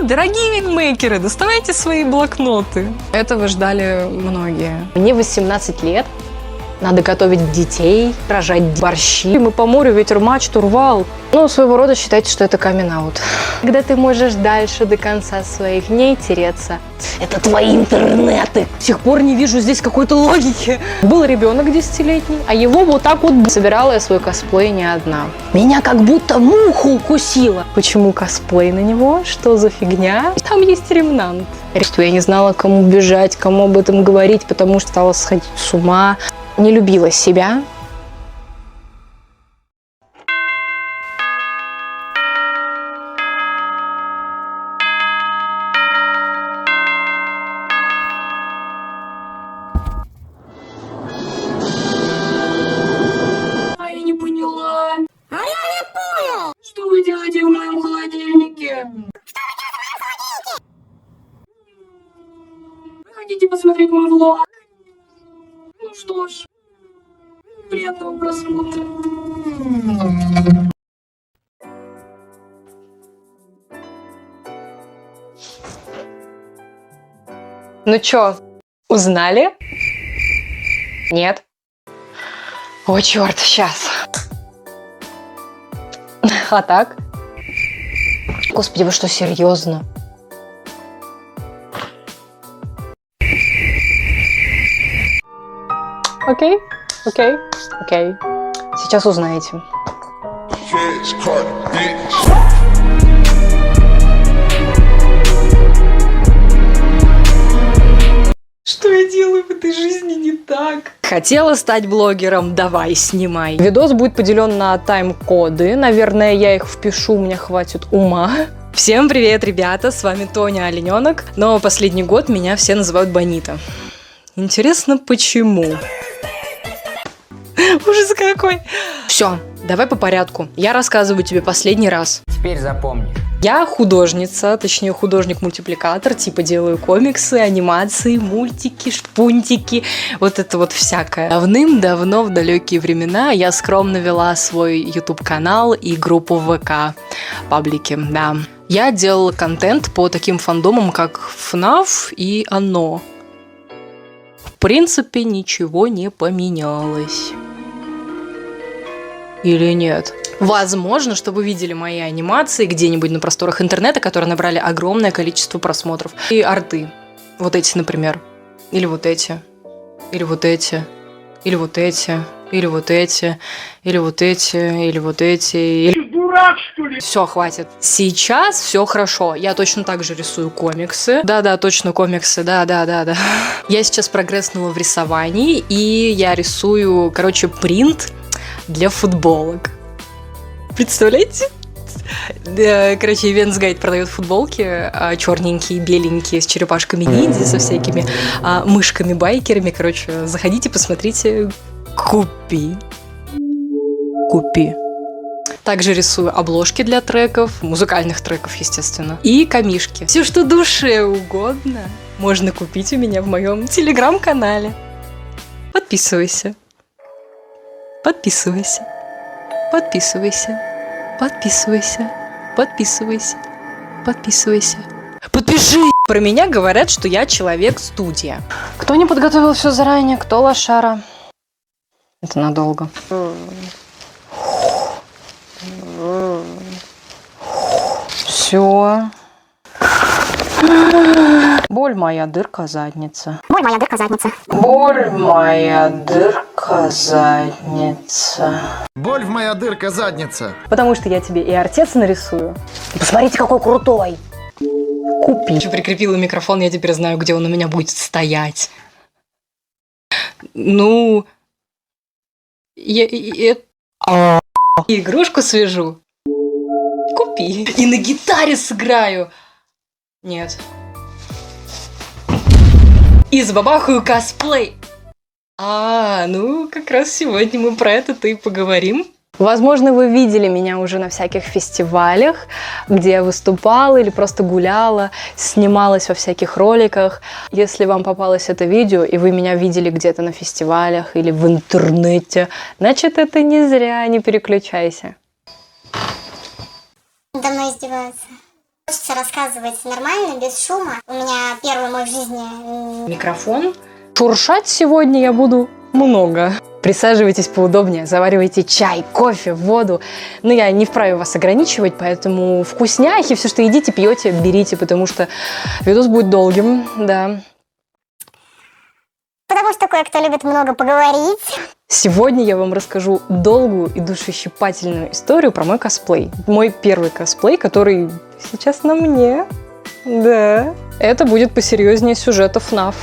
Дорогие винмейкеры, доставайте свои блокноты. Этого ждали многие. Мне 18 лет. Надо готовить детей, рожать борщи. Мы по морю, ветер, мачту рвал. Ну, своего рода считайте, что это камин-аут. Когда ты можешь дальше до конца своих дней тереться. Это твои интернеты. До сих пор не вижу здесь какой-то логики. Был ребенок 10-летний, а его вот так вот собирала я свой косплей не одна. Меня как будто муха укусила. Почему косплей на него? Что за фигня? Там есть ремнант. Я не знала, кому бежать, кому об этом говорить, потому что стала сходить с ума. Не любила себя. А я не поняла. А я не понял. Что вы делаете в моем холодильнике? Вы хотите посмотреть мой влог? Ну что ж, приятного просмотра. Ну чё, узнали? Нет? О, черт, сейчас. А так? Господи, вы что, серьезно? Окей, окей, окей. Сейчас узнаете. Что я делаю в этой жизни не так? Хотела стать блогером? Давай, снимай. Видос будет поделен на тайм-коды. Наверное, я их впишу, у меня хватит ума. Всем привет, ребята, с вами Тоня Олененок. Но последний год меня все называют Бонита. Интересно, почему? Ужас какой. Все, давай по порядку. Я рассказываю тебе последний раз. Теперь запомни. Я художница, точнее художник-мультипликатор, типа делаю комиксы, анимации, мультики, шпунтики, вот это вот всякое. Давным-давно, в далекие времена, я скромно вела свой YouTube-канал и группу в ВК, паблики, да. Я делала контент по таким фандомам, как FNAF и Оно. В принципе, ничего не поменялось. Или нет? Возможно, что вы видели мои анимации где-нибудь на просторах интернета, которые набрали огромное количество просмотров. И арты. Вот эти, например. Или вот эти. Или вот эти. Или вот эти. Или вот эти. Или вот эти. Или вот эти. Ты дурак, что ли? Все, хватит. Сейчас все хорошо. Я точно так же рисую комиксы. Да-да, точно комиксы. Да-да-да-да. Я сейчас прогресснула в рисовании. И я рисую, короче, принт для футболок. Представляете? Короче, Events Guide продает футболки черненькие, беленькие, с черепашками ниндзя, со всякими мышками-байкерами. Короче, заходите, посмотрите. Купи. Купи. Также рисую обложки для треков, музыкальных треков, естественно. И камишки. Все, что душе угодно, можно купить у меня в моем телеграм-канале. Подписывайся. Подписывайся. Подписывайся. Подписывайся. Подписывайся. Подписывайся. Подпиши! Про меня говорят, что я человек-студия. Кто не подготовил все заранее, кто лошара? Это надолго. Все. Боль моя, дырка, задница. Боль моя, дырка, задница. Боль моя, дырка, задница. Боль в моя дырка, задница. Потому что я тебе и артец нарисую. Посмотрите, какой крутой. Купи. Я прикрепила микрофон, я теперь знаю, где он у меня будет стоять. Ну... Я игрушку свяжу. Купи. И на гитаре сыграю. Нет. И забабахаю косплей. Ну, как раз сегодня мы про это-то и поговорим. Возможно, вы видели меня уже на всяких фестивалях, где я выступала или просто гуляла, снималась во всяких роликах. Если вам попалось это видео, и вы меня видели где-то на фестивалях или в интернете, значит, это не зря, не переключайся. Надо мной издеваются. Хочется рассказывать нормально, без шума. У меня первый мой в жизни Микрофон. Шуршать сегодня я буду много. Присаживайтесь поудобнее, заваривайте чай, кофе, воду. Но я не вправе вас ограничивать, поэтому вкусняхи, все, что едите, пьете, берите, потому что видос будет долгим, да. Потому что кое-кто любит много поговорить. Сегодня я вам расскажу долгую и душещипательную историю про мой косплей. Мой первый косплей, который сейчас на мне. Да. Это будет посерьезнее сюжета FNAF.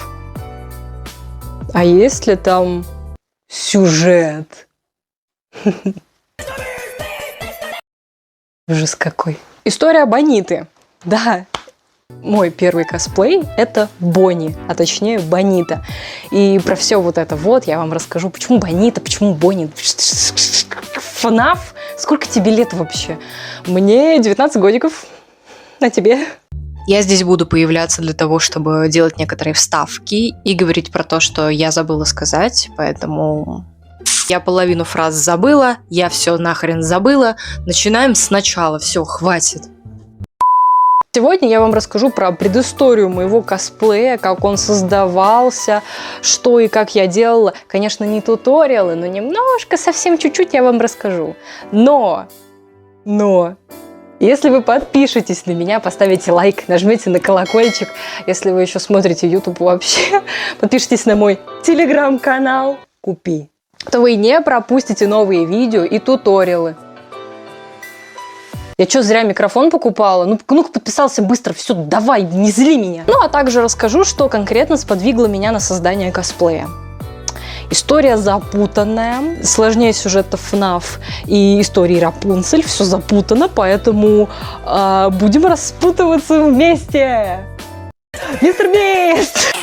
А есть ли там сюжет? Ужас какой. История Бониты. Да. Мой первый косплей – это Бонни, а точнее Бонита. И про все вот это вот я вам расскажу. Почему Бонита, почему Бонни? FNAF? Сколько тебе лет вообще? Мне 19 годиков. А тебе? Я здесь буду появляться для того, чтобы делать некоторые вставки и говорить про то, что я забыла сказать, поэтому я половину фраз забыла, я все нахрен забыла. Начинаем сначала, все, хватит. Сегодня я вам расскажу про предысторию моего косплея, как он создавался, что и как я делала. Конечно, не туториалы, но немножко, совсем чуть-чуть я вам расскажу. Но, если вы подпишетесь на меня, поставите лайк, нажмите на колокольчик, если вы еще смотрите YouTube вообще, подпишитесь на мой телеграм-канал Купи, то вы не пропустите новые видео и туториалы. Я что, зря микрофон покупала? Ну-ка подписался быстро, все, давай, не зли меня. Ну, а также расскажу, что конкретно сподвигло меня на создание косплея. История запутанная, сложнее сюжета FNAF и истории Рапунцель, все запутано, поэтому будем распутываться вместе. Мистер Бист!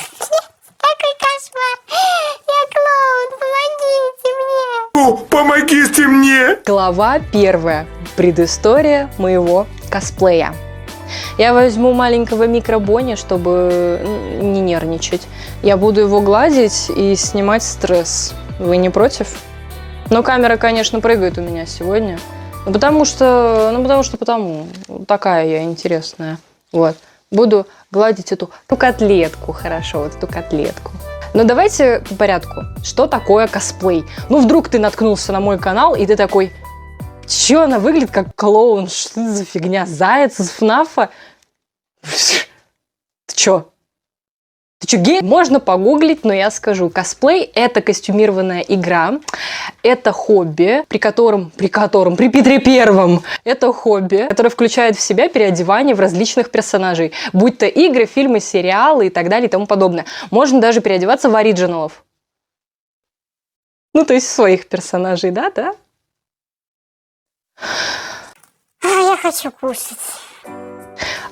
Какой кошмар! Я клоун, помогите мне! Помогите мне! Глава 1. Предыстория моего косплея. Я возьму маленького микро-Бонни, чтобы не нервничать. Я буду его гладить и снимать стресс. Вы не против? Но камера, конечно, прыгает у меня сегодня. Потому что такая я интересная. Вот. Буду гладить эту котлетку, хорошо, вот эту котлетку. Но давайте по порядку. Что такое косплей? Ну, вдруг ты наткнулся на мой канал, и ты такой... Чё, она выглядит как клоун? Что это за фигня? Заяц из ФНАФа? Ты чё? Ты чё, гей? Можно погуглить, но я скажу. Косплей – это костюмированная игра. Это хобби, при Петре Первом, это хобби, которое включает в себя переодевание в различных персонажей. Будь то игры, фильмы, сериалы и так далее и тому подобное. Можно даже переодеваться в оригиналов. Ну, то есть своих персонажей, да? Я хочу кушать.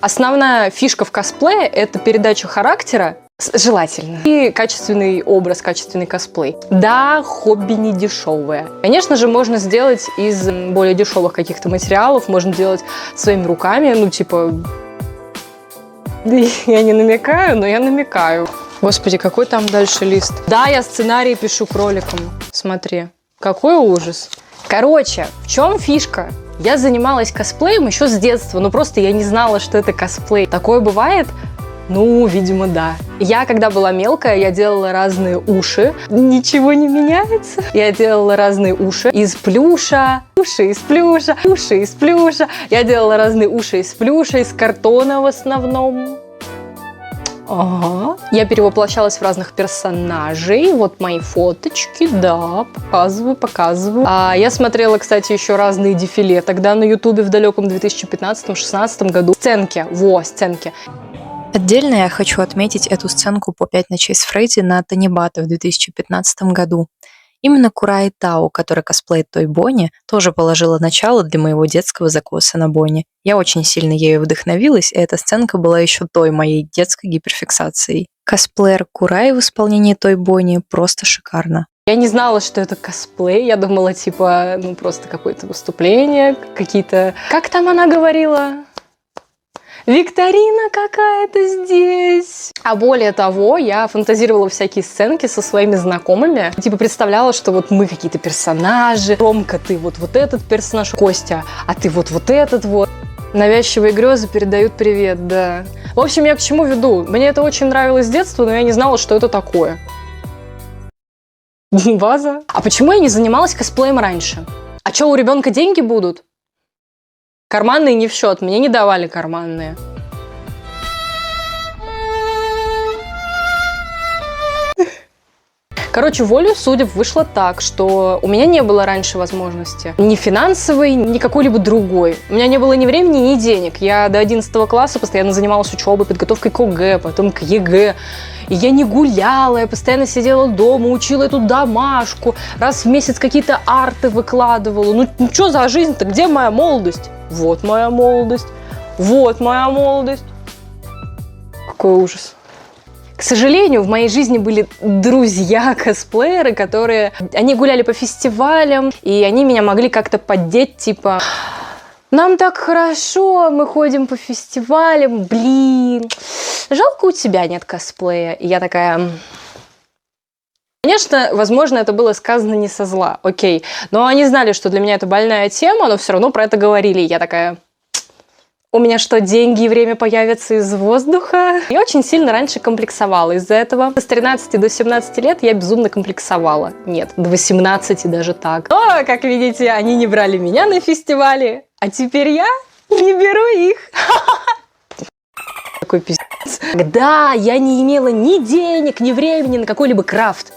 Основная фишка в косплее – это передача характера, желательно, и качественный образ, качественный косплей. Да, хобби не дешевое. Конечно же, можно сделать из более дешевых каких-то материалов, можно делать своими руками, ну, типа... Я не намекаю, но я намекаю. Господи, какой там дальше лист? Да, я сценарий пишу кроликом. Смотри, какой ужас. Короче, в чем фишка? Я занималась косплеем еще с детства, но просто я не знала, что это косплей. Такое бывает? Ну, видимо, да. Я, когда была мелкая, я делала разные уши. Ничего не меняется. Я делала разные уши из плюша, уши из плюша, уши из плюша. Я делала разные уши из плюша, из картона в основном. Ага. Я перевоплощалась в разных персонажей. Вот мои фоточки, да, показываю. Я смотрела, кстати, еще разные дефиле. Тогда на Ютубе в далеком 2015-16 году. Сценки. Отдельно я хочу отметить эту сценку по 5 ночей с Фредди на Танибата в 2015 году. Именно Курай Тао, которая косплеит той Бонни, тоже положила начало для моего детского закоса на Бонни. Я очень сильно ею вдохновилась, и эта сценка была еще той моей детской гиперфиксацией. Косплеер Курай в исполнении той Бонни просто шикарно. Я не знала, что это косплей, я думала, типа, просто какое-то выступление, какие-то... Как там она говорила? Викторина какая-то здесь. А более того, я фантазировала всякие сценки со своими знакомыми. Типа представляла, что вот мы какие-то персонажи. Ромка, ты вот этот персонаж. Костя, а ты вот этот вот. Навязчивые грезы передают привет, да. В общем, я к чему веду? Мне это очень нравилось с детства, но я не знала, что это такое. Ваза. А почему я не занималась косплеем раньше? А что, у ребенка деньги будут? Карманные не в счет, мне не давали карманные. Короче, волею судеб вышло так, что у меня не было раньше возможности ни финансовой, ни какой-либо другой. У меня не было ни времени, ни денег. Я до 11 класса постоянно занималась учебой, подготовкой к ОГЭ, потом к ЕГЭ. И я не гуляла, я постоянно сидела дома, учила эту домашку, раз в месяц какие-то арты выкладывала. Ну что за жизнь-то? Где моя молодость? Вот моя молодость. Вот моя молодость. Какой ужас. К сожалению, в моей жизни были друзья-косплееры, которые... Они гуляли по фестивалям, и они меня могли как-то поддеть, типа... Нам так хорошо, мы ходим по фестивалям, блин, жалко, у тебя нет косплея. И я такая... Конечно, возможно, это было сказано не со зла, окей. Но они знали, что для меня это больная тема, но все равно про это говорили. И я такая... У меня что, деньги и время появятся из воздуха? Я очень сильно раньше комплексовала из-за этого. С 13 до 17 лет я безумно комплексовала. Нет, до 18 даже так. Но, как видите, они не брали меня на фестивале, а теперь я не беру их. Такой пиздец. Да, я не имела ни денег, ни времени на какой-либо крафт.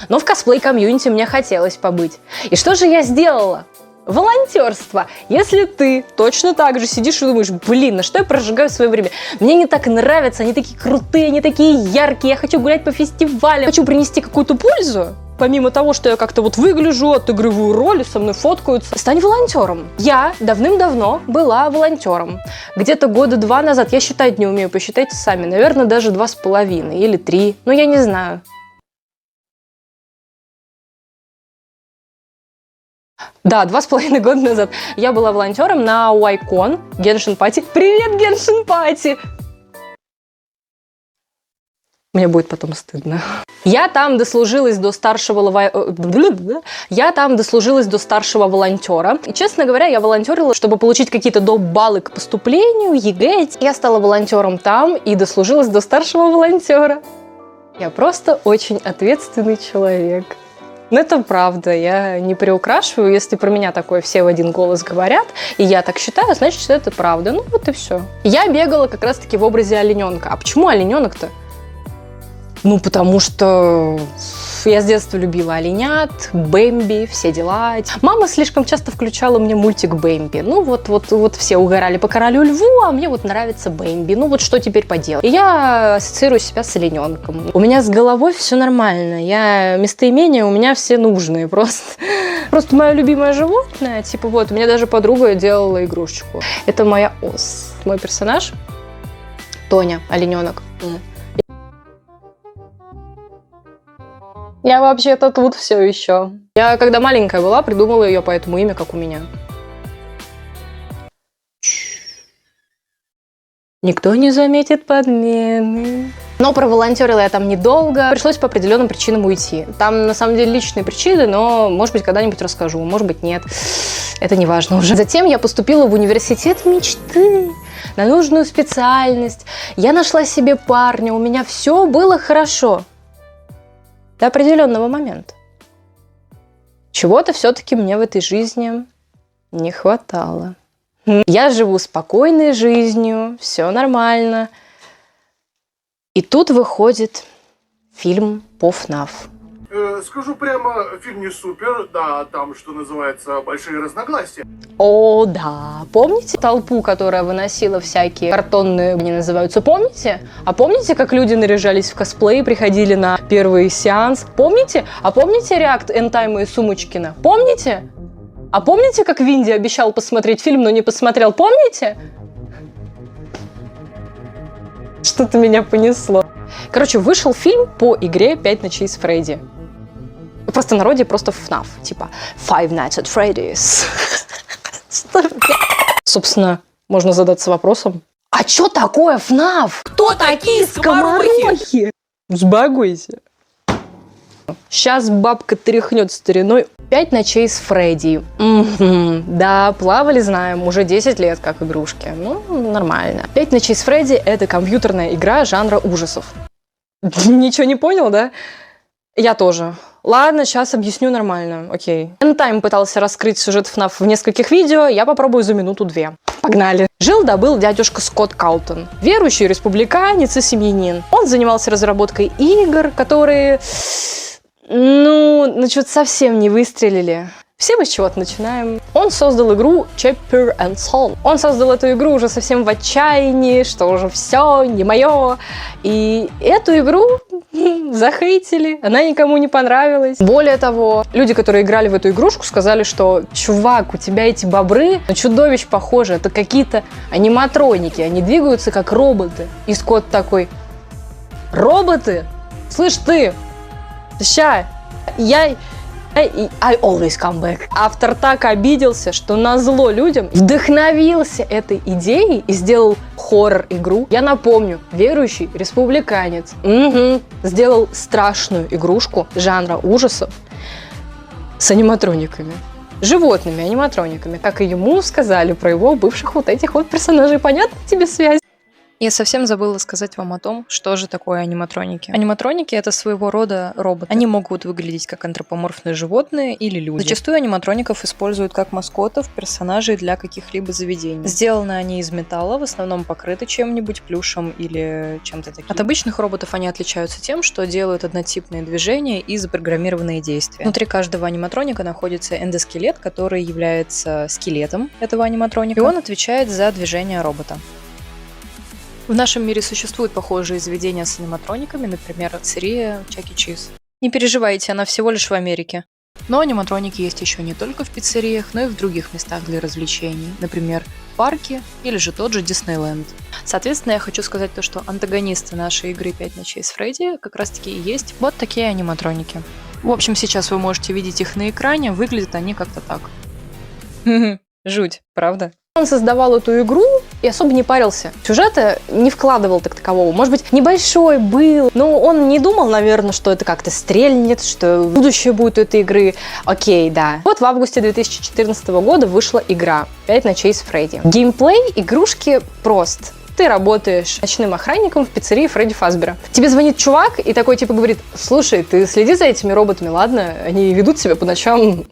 Но в косплей-комьюнити мне хотелось побыть. И что же я сделала? Волонтерство. Если ты точно так же сидишь и думаешь, блин, на что я прожигаю свое время? Мне не так нравятся, они такие крутые, они такие яркие, я хочу гулять по фестивалям, хочу принести какую-то пользу. Помимо того, что я как-то вот выгляжу, отыгрываю роли, со мной фоткаются. Стань волонтером. Я давным-давно была волонтером. Где-то года 2 назад, я считать не умею, посчитайте сами, наверное, даже 2,5 или 3, но я не знаю. Да, 2,5 года назад я была волонтером на Уайкон, Геншин Пати. Привет, Геншин Пати! Мне будет потом стыдно. Я там дослужилась до старшего волонтера. И, честно говоря, я волонтерила, чтобы получить какие-то доп. Баллы к поступлению, ЕГЭ. Я стала волонтером там и дослужилась до старшего волонтера. Я просто очень ответственный человек. Но это правда, я не приукрашиваю. Если про меня такое все в один голос говорят, и я так считаю, значит, что это правда. Ну вот и все. Я бегала как раз-таки в образе олененка. А почему олененок-то? Ну, потому что я с детства любила оленят, Бэмби, все дела. Мама слишком часто включала мне мультик Бэмби. Ну, вот все угорали по королю льву, а мне вот нравится Бэмби. Ну, вот что теперь поделать? И я ассоциирую себя с олененком. У меня с головой все нормально. Местоимения у меня все нужные. Просто мое любимое животное. Типа вот, у меня даже подруга делала игрушечку. Это моя ос. Мой персонаж Тоня, олененок. Я вообще-то тут все еще. Я, когда маленькая была, придумала ее по этому имя, как у меня. Никто не заметит подмены. Но проволонтерила я там недолго. Пришлось по определенным причинам уйти. Там, на самом деле, личные причины, но, может быть, когда-нибудь расскажу, может быть, нет. Это не важно уже. Затем я поступила в университет мечты на нужную специальность. Я нашла себе парня, у меня все было хорошо. До определенного момента. Чего-то все-таки мне в этой жизни не хватало. Я живу спокойной жизнью, все нормально. И тут выходит фильм по ФНАФ. Скажу прямо, фильм не супер, да, там, что называется, большие разногласия. О, да. Помните толпу, которая выносила всякие картонные, они называются, помните? А помните, как люди наряжались в косплей, приходили на первый сеанс? Помните? А помните реакт Энтайма и Сумочкина? Помните? А помните, как Винди обещал посмотреть фильм, но не посмотрел? Помните? Что-то меня понесло. Короче, вышел фильм по игре «5 ночей с Фредди». В простонародье просто FNAF, типа Five Nights at Freddy's. Собственно, можно задаться вопросом, а что такое FNAF? Кто такие скоморохи? Сбагуйся. Сейчас бабка тряхнет стариной. 5 ночей с Фредди. Да, плавали, знаем, уже 10 лет как игрушки. Ну, нормально. 5 ночей с Фредди — это компьютерная игра жанра ужасов. Ничего не понял, да? Я тоже. Ладно, сейчас объясню нормально. Окей. N-Time пытался раскрыть сюжет FNAF в нескольких видео, я попробую за минуту-две. Погнали. Жил-добыл дядюшка Скотт Калтон. Верующий республиканец и семьянин. Он занимался разработкой игр, которые... что-то совсем не выстрелили. Все мы с чего-то начинаем. Он создал игру Chapter and Soul. Он создал эту игру уже совсем в отчаянии, что уже все не мое. И эту игру захейтили, она никому не понравилась. Более того, люди, которые играли в эту игрушку, сказали, что чувак, у тебя эти бобры на чудовищ похожи, это какие-то аниматроники, они двигаются как роботы. И Скотт такой: роботы? Слышь ты, ща, I always come back. Автор так обиделся, что назло людям вдохновился этой идеей и сделал хоррор-игру. Я напомню, верующий республиканец сделал страшную игрушку жанра ужасов с аниматрониками. Животными аниматрониками. Как и ему сказали про его бывших вот этих вот персонажей. Понятна тебе связь? Я совсем забыла сказать вам о том, что же такое аниматроники. Аниматроники — это своего рода роботы. Они могут выглядеть как антропоморфные животные или люди. Зачастую аниматроников используют как маскотов, персонажей для каких-либо заведений. Сделаны они из металла, в основном покрыты чем-нибудь, плюшем или чем-то таким. От обычных роботов они отличаются тем, что делают однотипные движения и запрограммированные действия. Внутри каждого аниматроника находится эндоскелет, который является скелетом этого аниматроника, и он отвечает за движение робота. В нашем мире существуют похожие заведения с аниматрониками, например, пиццерия Чак и Чиз. Не переживайте, она всего лишь в Америке. Но аниматроники есть еще не только в пиццериях, но и в других местах для развлечений, например, парки или же тот же Диснейленд. Соответственно, я хочу сказать то, что антагонисты нашей игры «5 ночей с Фредди» как раз таки и есть вот такие аниматроники. В общем, сейчас вы можете видеть их на экране, выглядят они как-то так. Жуть, правда? Он создавал эту игру и особо не парился. Сюжета не вкладывал так такового. Может быть, небольшой был, но он не думал, наверное, что это как-то стрельнет, что будущее будет у этой игры. Окей, да. Вот в августе 2014 года вышла игра «5 ночей с Фредди». Геймплей игрушки прост. Ты работаешь ночным охранником в пиццерии Фредди Фазбера. Тебе звонит чувак и такой типа говорит: слушай, ты следи за этими роботами, ладно? Они ведут себя по ночам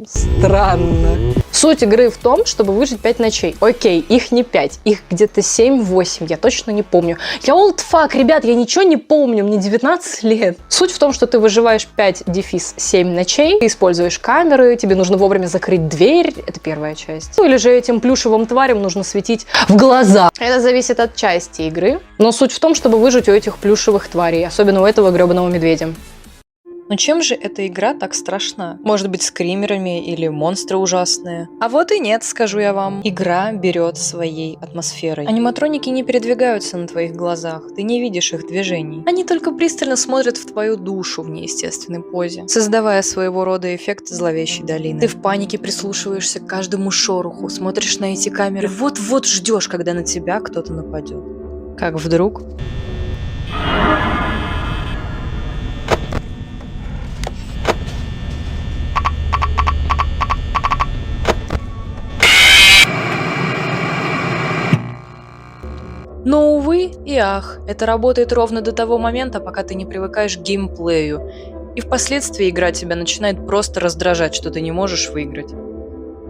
странно. Суть игры в том, чтобы выжить 5 ночей. Окей, их не 5, их где-то 7-8, я точно не помню. Я old fuck, ребят, я ничего не помню, мне 19 лет. Суть в том, что ты выживаешь 5-7 ночей, ты используешь камеры, тебе нужно вовремя закрыть дверь, это первая часть. Ну или же этим плюшевым тварям нужно светить в глаза. Это зависит от части игры, но суть в том, чтобы выжить у этих плюшевых тварей, особенно у этого гребаного медведя. Но чем же эта игра так страшна? Может быть, скримерами или монстры ужасные? А вот и нет, скажу я вам. Игра берет своей атмосферой. Аниматроники не передвигаются на твоих глазах, ты не видишь их движений. Они только пристально смотрят в твою душу в неестественной позе, создавая своего рода эффект зловещей долины. Ты в панике прислушиваешься к каждому шороху, смотришь на эти камеры, вот-вот ждешь, когда на тебя кто-то нападет. Как вдруг... Но, увы и ах, это работает ровно до того момента, пока ты не привыкаешь к геймплею, и впоследствии игра тебя начинает просто раздражать, что ты не можешь выиграть.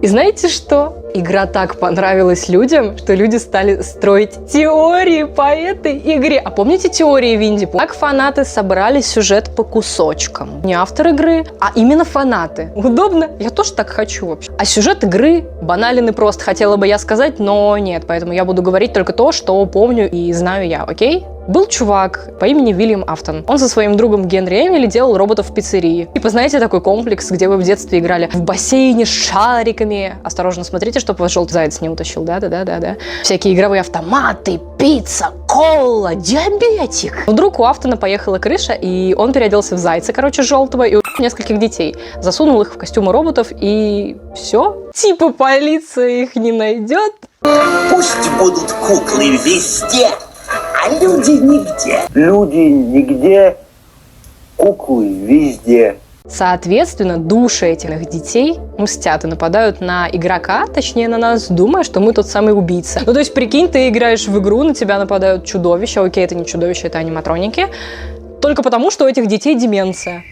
И знаете что? Игра так понравилась людям, что люди стали строить теории по этой игре. А помните теории Винди? Как фанаты собрали сюжет по кусочкам. Не автор игры, а именно фанаты. Удобно? Я тоже так хочу вообще. А сюжет игры банален и прост, хотела бы я сказать, но нет. Поэтому я буду говорить только то, что помню и знаю я, окей? Был чувак по имени Уильям Афтон. Он со своим другом Генри Эмили делал роботов в пиццерии. Типа, знаете, такой комплекс, где вы в детстве играли в бассейне с шариками. Осторожно смотрите, чтобы вас желтый заяц не утащил. Да. Всякие игровые автоматы, пицца, кола, диабетик. Вдруг у Афтона поехала крыша, и он переоделся в зайца, желтого, и убил нескольких детей. Засунул их в костюмы роботов, и все. Типа полиция их не найдет. Пусть будут куклы везде, а люди нигде. Люди нигде, куклы везде. Соответственно, души этих детей мстят и нападают на игрока, точнее на нас, думая, что мы тот самый убийца. Ну, то есть, прикинь, ты играешь в игру, на тебя нападают чудовища. Окей, это не чудовища, это аниматроники. Только потому, что у этих детей деменция.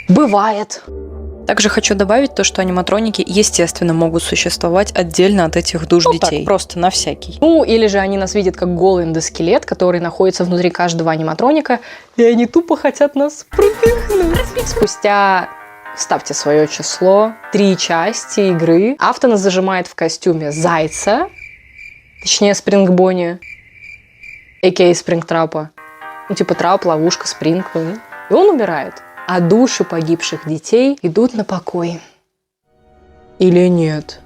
Бывает. Также хочу добавить то, что аниматроники, естественно, могут существовать отдельно от этих душ детей. Так, просто на всякий. Ну, или же они нас видят как голый эндоскелет, который находится внутри каждого аниматроника, и они тупо хотят нас пропихнуть. Спустя, ставьте свое число, 3 части игры, авто нас зажимает в костюме зайца, точнее Спринг Бонни, а.к.а. Спрингтрапа. Ну, типа трап, ловушка, спринг, и он умирает. А души погибших детей идут на покой. Или нет?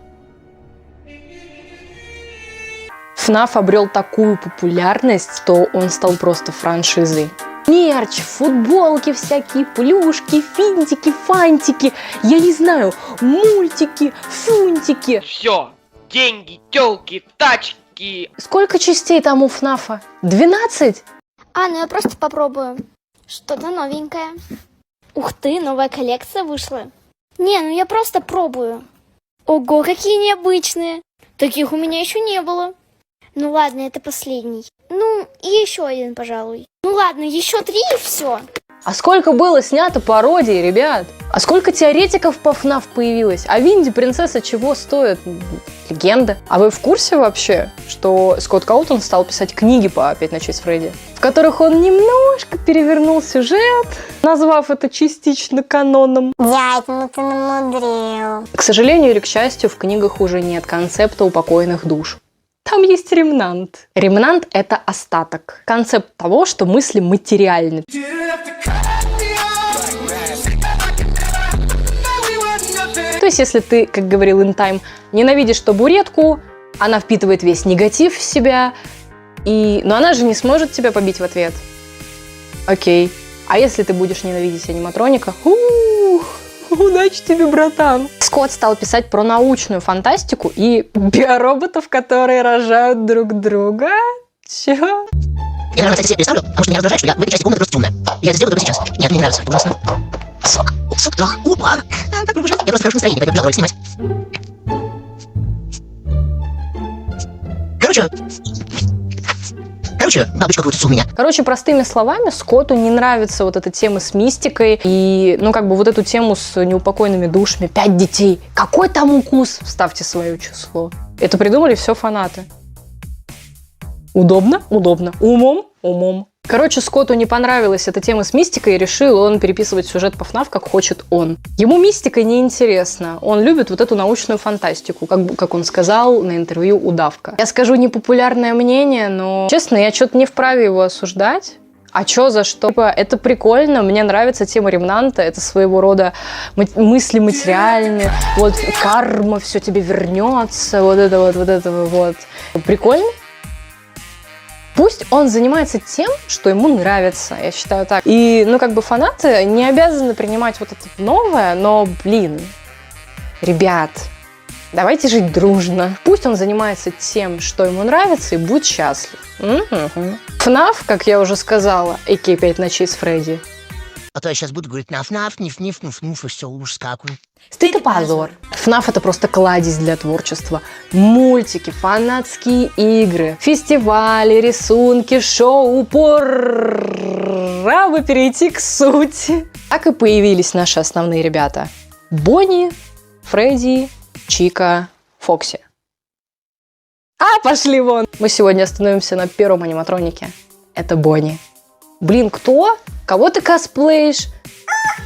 FNAF обрел такую популярность, что он стал просто франшизой. Мерч, футболки всякие, плюшки, финтики, фантики, я не знаю, мультики, фунтики. Все, деньги, тёлки, тачки. Сколько частей там у FNAF? 12? Ну я просто попробую. Что-то новенькое. Ух ты, новая коллекция вышла. Не, ну я просто пробую. Ого, какие необычные. Таких у меня еще не было. Ну ладно, это последний. Ну, и еще один, пожалуй. Ну ладно, еще 3 и все. А сколько было снято пародий, ребят? А сколько теоретиков по FNAF появилось? А Винди принцесса чего стоит? Легенда. А вы в курсе вообще, что Скотт Каутон стал писать книги по «Пять ночей с Фредди», в которых он немножко перевернул сюжет, назвав это частично каноном? Дядь, ну ты намудрил. К сожалению или к счастью, в книгах уже нет концепта упокоенных душ. Там есть ремнант. Ремнант — это остаток. Концепт того, что мысли материальны. То есть, если ты, как говорил InTime, ненавидишь табуретку, она впитывает весь негатив в себя, но она же не сможет тебя побить в ответ. Окей. А если ты будешь ненавидеть аниматроника? Удачи тебе, братан! Скотт стал писать про научную фантастику и биороботов, которые рожают друг друга. Чё? Я, наверное, кстати, себе представлю, потому что меня раздражает, что я в этой части комнаты просто темная. Я это сделаю только сейчас. Нет, мне не нравится, это ужасно. Сука, опа! Так выжил. Я просто хорошо настроение, поэтому жаловать снимать. Короче, бабочка крутится у меня. Короче, простыми словами, Скотту не нравится вот эта тема с мистикой и, вот эту тему с неупокоенными душами. 5 детей. Какой там укус? Вставьте свое число. Это придумали все фанаты. Удобно? Удобно. Умом? Умом. Короче, Скотту не понравилась эта тема с мистикой, и решил он переписывать сюжет по FNAF, как хочет он. Ему мистика неинтересна. Он любит вот эту научную фантастику, как он сказал на интервью «Удавка». Я скажу непопулярное мнение, но, честно, я что-то не вправе его осуждать. А чё, за что? Это прикольно, мне нравится тема ремнанта, это своего рода мысли материальные, вот карма, все тебе вернется, вот это вот. Прикольно? Пусть он занимается тем, что ему нравится, я считаю так. И, фанаты не обязаны принимать вот это новое, но, ребят, давайте жить дружно. Пусть он занимается тем, что ему нравится, и будет счастлив. FNAF, как я уже сказала, а.к.а. 5 ночей с Фредди. А то я сейчас буду говорить наф-наф, ниф-ниф, нуф-нуф, и все, ужас какой. Стыд и позор. FNAF — это просто кладезь для творчества. Мультики, фанатские игры, фестивали, рисунки, шоу. Пора бы перейти к сути. Так и появились наши основные ребята. Бонни, Фредди, Чика, Фокси. Пошли вон! Мы сегодня остановимся на первом аниматронике. Это Бонни. Кто? Кого ты косплеишь?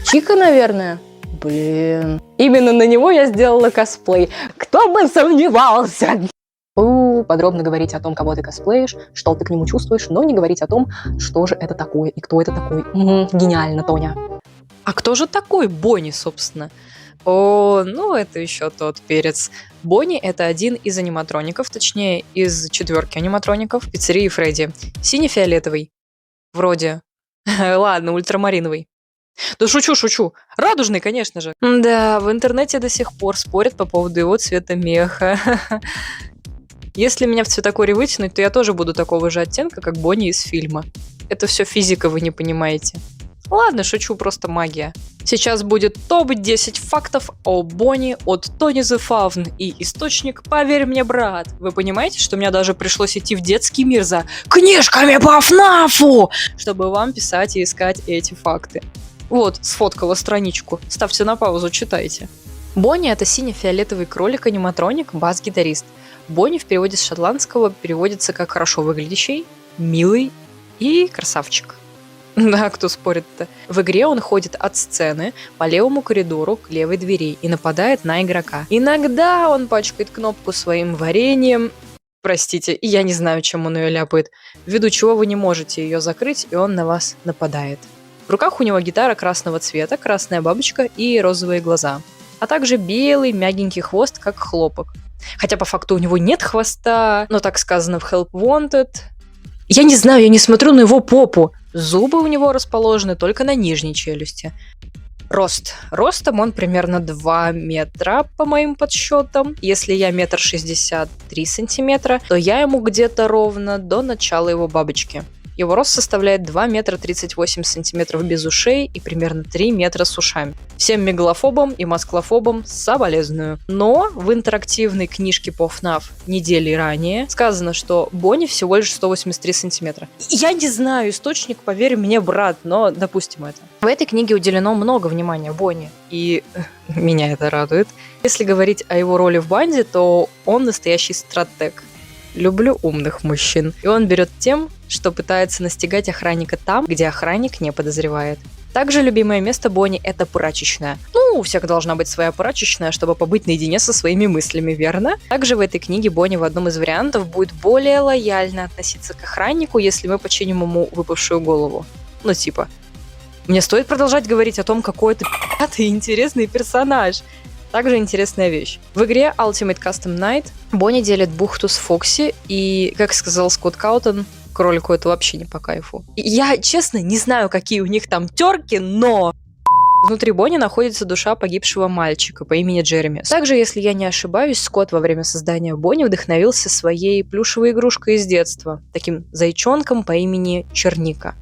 Чика, наверное? Именно на него я сделала косплей. Кто бы сомневался? Подробно говорить о том, кого ты косплеишь, что ты к нему чувствуешь, но не говорить о том, что же это такое и кто это такой. Гениально, Тоня. А кто же такой Бонни, собственно? Это еще тот перец. Бонни — это один из аниматроников, точнее, из 4 аниматроников пиццерии Фредди. Сине-фиолетовый. Вроде. Ладно, ультрамариновый. Да шучу. Радужный, конечно же. Да, в интернете до сих пор спорят по поводу его цвета меха. Если меня в цветокоре вытянуть, то я тоже буду такого же оттенка, как Бонни из фильма. это все физика, вы не понимаете. Ладно, шучу, просто магия. Сейчас будет топ-10 фактов о Бонни от Тони The Fawn и источник «Поверь мне, брат». Вы понимаете, что мне даже пришлось идти в детский мир за книжками по ФНАФу, чтобы вам писать и искать эти факты. Вот, сфоткала страничку. Ставьте на паузу, читайте. Бонни — это сине-фиолетовый кролик-аниматроник, бас-гитарист. Бонни в переводе с шотландского переводится как «хорошо выглядящий», «милый» и «красавчик». Да, кто спорит-то. В игре он ходит от сцены по левому коридору к левой двери и нападает на игрока. Иногда он пачкает кнопку своим вареньем. Простите, я не знаю, чем он ее ляпает. Ввиду чего вы не можете ее закрыть, и он на вас нападает. В руках у него гитара красного цвета, красная бабочка и розовые глаза. А также белый мягенький хвост, как хлопок. Хотя по факту у него нет хвоста, но так сказано в Help Wanted. Я не знаю, я не смотрю на его попу. Зубы у него расположены только на нижней челюсти. Рост. Ростом он примерно 2 метра, по моим подсчетам. Если я 1,63 сантиметра, то я ему где-то ровно до начала его бабочки. Его рост составляет 2 метра 38 сантиметров без ушей и примерно 3 метра с ушами. Всем мегалофобам и масклофобам соболезную. Но в интерактивной книжке по FNAF недели ранее сказано, что Бонни всего лишь 183 сантиметра. Я не знаю, источник, поверь мне, брат, но допустим это. В этой книге уделено много внимания Бонни, и меня это радует. Если говорить о его роли в банде, то он настоящий стратег. Люблю умных мужчин. И он берет тем, что пытается настигать охранника там, где охранник не подозревает. Также любимое место Бонни — это прачечная. Ну, у всех должна быть своя прачечная, чтобы побыть наедине со своими мыслями, верно? Также в этой книге Бонни в одном из вариантов будет более лояльно относиться к охраннику, если мы починим ему выпавшую голову. Ну, типа, мне стоит продолжать говорить о том, какой это пятый интересный персонаж. Также интересная вещь. В игре Ultimate Custom Night Бонни делит бухту с Фокси, и, как сказал Скотт Каутон, кролику это вообще не по кайфу. Я, честно, не знаю, какие у них там терки, но внутри Бонни находится душа погибшего мальчика по имени Джереми. Также, если я не ошибаюсь, Скотт во время создания Бонни вдохновился своей плюшевой игрушкой из детства, таким зайчонком по имени Черника.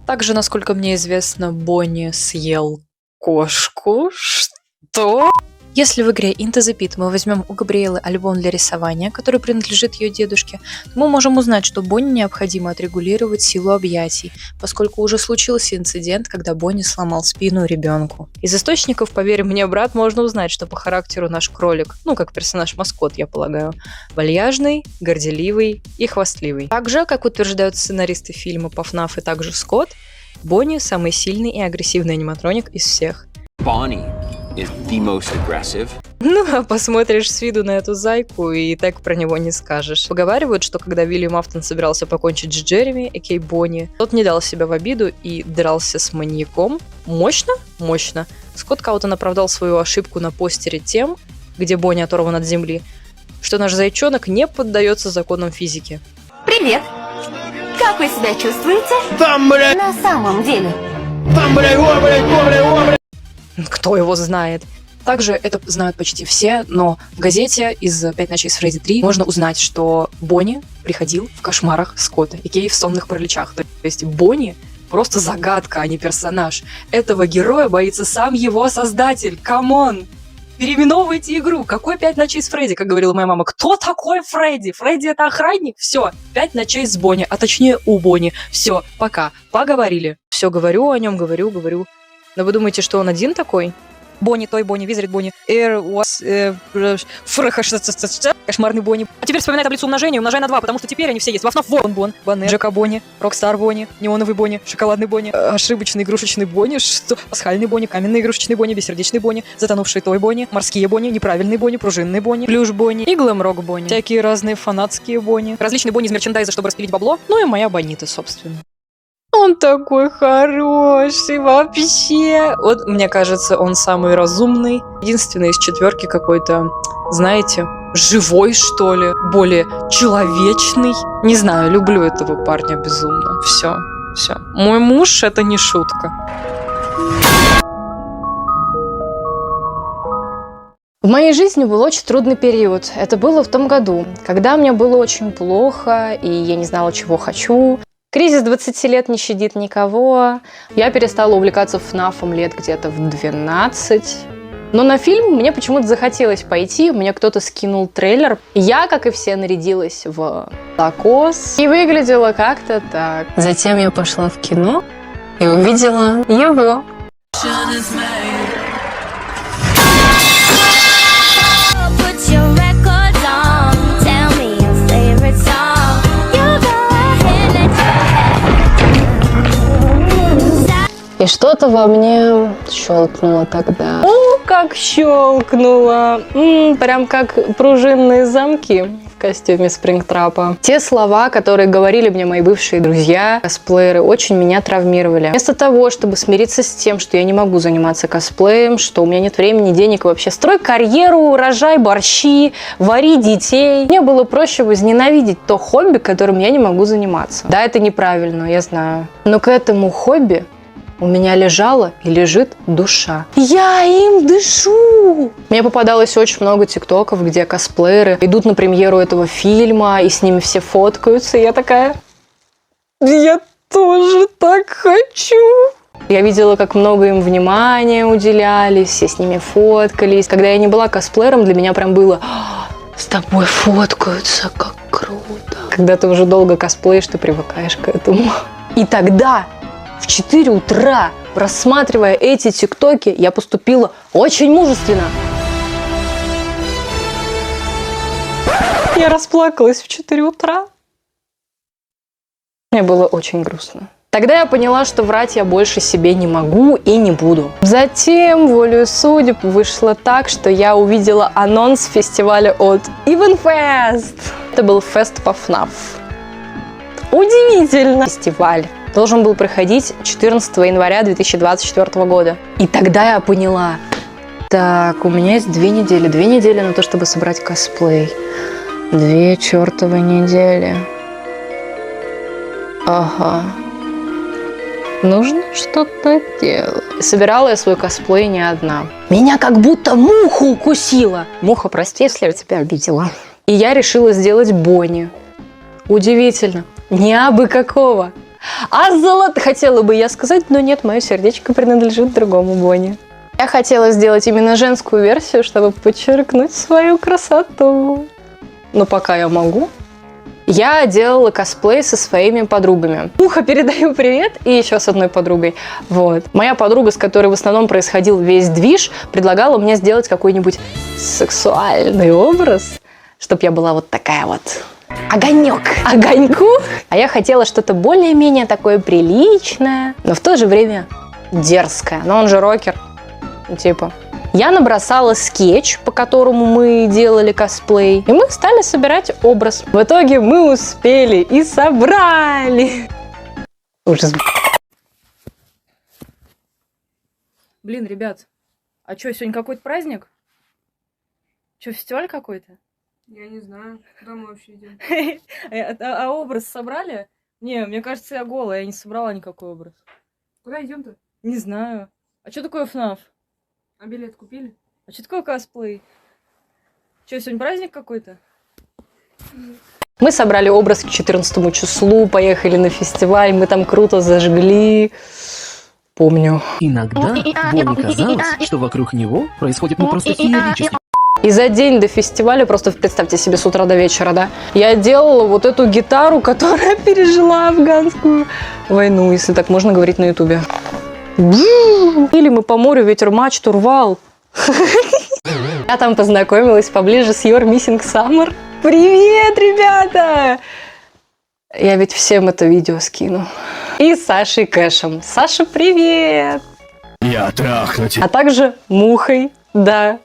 Также, насколько мне известно, Бонни съел кошку. Что? Если в игре Into the Pit мы возьмем у Габриэлы альбом для рисования, который принадлежит ее дедушке, то мы можем узнать, что Бонни необходимо отрегулировать силу объятий, поскольку уже случился инцидент, когда Бонни сломал спину ребенку. Из источников, поверь мне, брат, можно узнать, что по характеру наш кролик, ну как персонаж-маскот, я полагаю, вальяжный, горделивый и хвастливый. Также, как утверждают сценаристы фильма по FNAF и также Скотт, Бонни самый сильный и агрессивный аниматроник из всех. Bonnie is the most aggressive. Ну, а посмотришь с виду на эту зайку, и так про него не скажешь. Поговаривают, что когда Вильям Афтон собирался покончить с Джереми, а.к.а. Бонни, тот не дал себя в обиду и дрался с маньяком. Мощно? Мощно. Скотт Каутон оправдал свою ошибку на постере тем, где Бонни оторван от земли, что наш зайчонок не поддается законам физики. Привет! Как вы себя чувствуете? На самом деле. Кто его знает? Также это знают почти все, но в газете из «5 ночей с Фредди 3» можно узнать, что Бонни приходил в кошмарах Скотта, а.к.а. в сонных параличах. То есть Бонни просто загадка, а не персонаж. Этого героя боится сам его создатель. Камон! Переименовывайте игру. Какой 5 ночей с Фредди, как говорила моя мама? Кто такой Фредди? Фредди это охранник? Все, 5 ночей с Бонни, а точнее у Бонни. Все, пока, поговорили. Все, говорю о нем, говорю. Но вы думаете, что он один такой? Бонни, той Бонни, Визард Бонни, кошмарный Бонни. А теперь вспоминай таблицу умножения, умножай на 2, потому что теперь они все есть. Во FNAF Ворон Бон, Баннер, Джека Бонни, Рокстар Бонни, Неоновый Бонни, Шоколадный Бонни, ошибочный игрушечный Бонни, что? Пасхальный Бонни, каменный игрушечный Бонни, бессердечный Бонни, затонувший той Бонни, морские Бонни, неправильный Бонни, пружинный Бонни, плюш Бонни и глэм-рок Бонни. Всякие разные фанатские Бонни. Различные Бонни из мерчендайза, чтобы распилить бабло. Ну и моя Бонита, собственно. Он такой хороший вообще. Вот, мне кажется, он самый разумный. Единственный из четверки какой-то, знаете, живой, что ли. Более человечный. Не знаю, люблю этого парня безумно. Все. Мой муж — это не шутка. В моей жизни был очень трудный период. Это было в том году, когда мне было очень плохо, и я не знала, чего хочу. Кризис 20 лет не щадит никого. Я перестала увлекаться ФНАФом лет где-то в 12. Но на фильм мне почему-то захотелось пойти. Мне кто-то скинул трейлер. Я, как и все, нарядилась в лакос. И выглядела как-то так. Затем я пошла в кино и увидела его. И что-то во мне щелкнуло тогда. О, как щелкнуло! Прям как пружинные замки в костюме Спрингтрапа. Те слова, которые говорили мне мои бывшие друзья, косплееры, очень меня травмировали. Вместо того, чтобы смириться с тем, что я не могу заниматься косплеем, что у меня нет времени, денег, вообще строй карьеру, рожай борщи, вари детей, мне было проще возненавидеть то хобби, которым я не могу заниматься. Да, это неправильно, я знаю. Но к этому хобби у меня лежала и лежит душа. Я им дышу! Мне попадалось очень много тиктоков, где косплееры идут на премьеру этого фильма, и с ними все фоткаются. И я такая, я тоже так хочу! Я видела, как много им внимания уделяли, все с ними фоткались. Когда я не была косплеером, для меня прям было: с тобой фоткаются, как круто. Когда ты уже долго косплеишь, ты привыкаешь к этому. И тогда в 4 утра, рассматривая эти тиктоки, я поступила очень мужественно. Я расплакалась в 4 утра. Мне было очень грустно. Тогда я поняла, что врать я больше себе не могу и не буду. Затем, волею судеб, вышло так, что я увидела анонс фестиваля от Evenfest. Это был фест по FNAF. Удивительно! Фестиваль должен был проходить 14 января 2024 года. И тогда я поняла: так, у меня есть 2 недели. 2 недели на то, чтобы собрать косплей. 2 чертовы недели. Ага. Нужно что-то делать. Собирала я свой косплей не одна. Меня как будто муха укусила. Муха, прости, если я тебя обидела. И я решила сделать Бонни. Удивительно. Не абы какого. А золото хотела бы я сказать, но нет, мое сердечко принадлежит другому Бонни. Я хотела сделать именно женскую версию, чтобы подчеркнуть свою красоту. Но пока я могу, я делала косплей со своими подругами. Муха, передаю привет, и еще с одной подругой. Вот. Моя подруга, с которой в основном происходил весь движ, предлагала мне сделать какой-нибудь сексуальный образ, чтобы я была вот такая вот. Огонек. Огоньку. А я хотела что-то более-менее такое приличное, но в то же время дерзкое. Но он же рокер. Типа. Я набросала скетч, по которому мы делали косплей, и мы стали собирать образ. В итоге мы успели и собрали. Ужас. Блин, ребят, а что, сегодня какой-то праздник? Что, фестиваль какой-то? Я не знаю, куда мы вообще идем. А образ собрали? Не, мне кажется, я голая, я не собрала никакой образ. Куда идем-то? Не знаю. А что такое FNAF? А билет купили? А что такое косплей? Что, сегодня праздник какой-то? Мы собрали образ к 14 числу, поехали на фестиваль, мы там круто зажгли. Помню. Иногда Бонни казалось, что вокруг него происходит просто феерически. И за день до фестиваля, просто представьте себе, с утра до вечера, да, я делала вот эту гитару, которая пережила афганскую войну, если так можно говорить на ютубе. Или мы по морю, ветер мачту рвал. Я там познакомилась поближе с Your Missing Summer. Привет, ребята! Я ведь всем это видео скину. И Сашей Кэшем. Саша, привет! Я трахну тебя. А также Мухой. Да.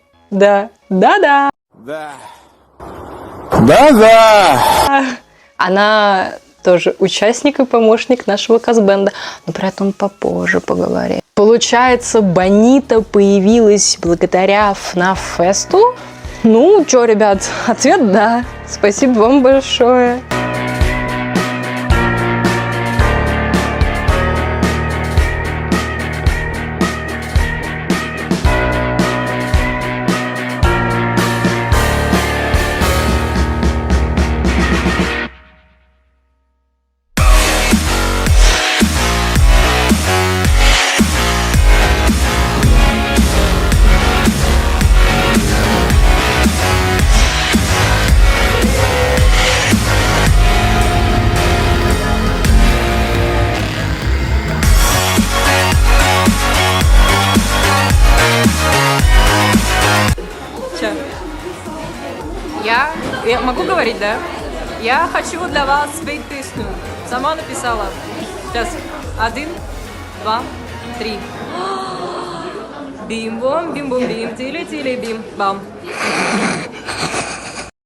Да-да. Она тоже участник и помощник нашего косбенда, но про это попозже поговорим. Получается, Бонита появилась благодаря FNAF Fest'у? Ну, чё, ребят, ответ да. Спасибо вам большое. Я могу говорить, да? Я хочу для вас спеть песню. Сама написала. Сейчас. 1, 2, 3. Бим-бом, бим-бом-бим, тили-тили-бим-бам.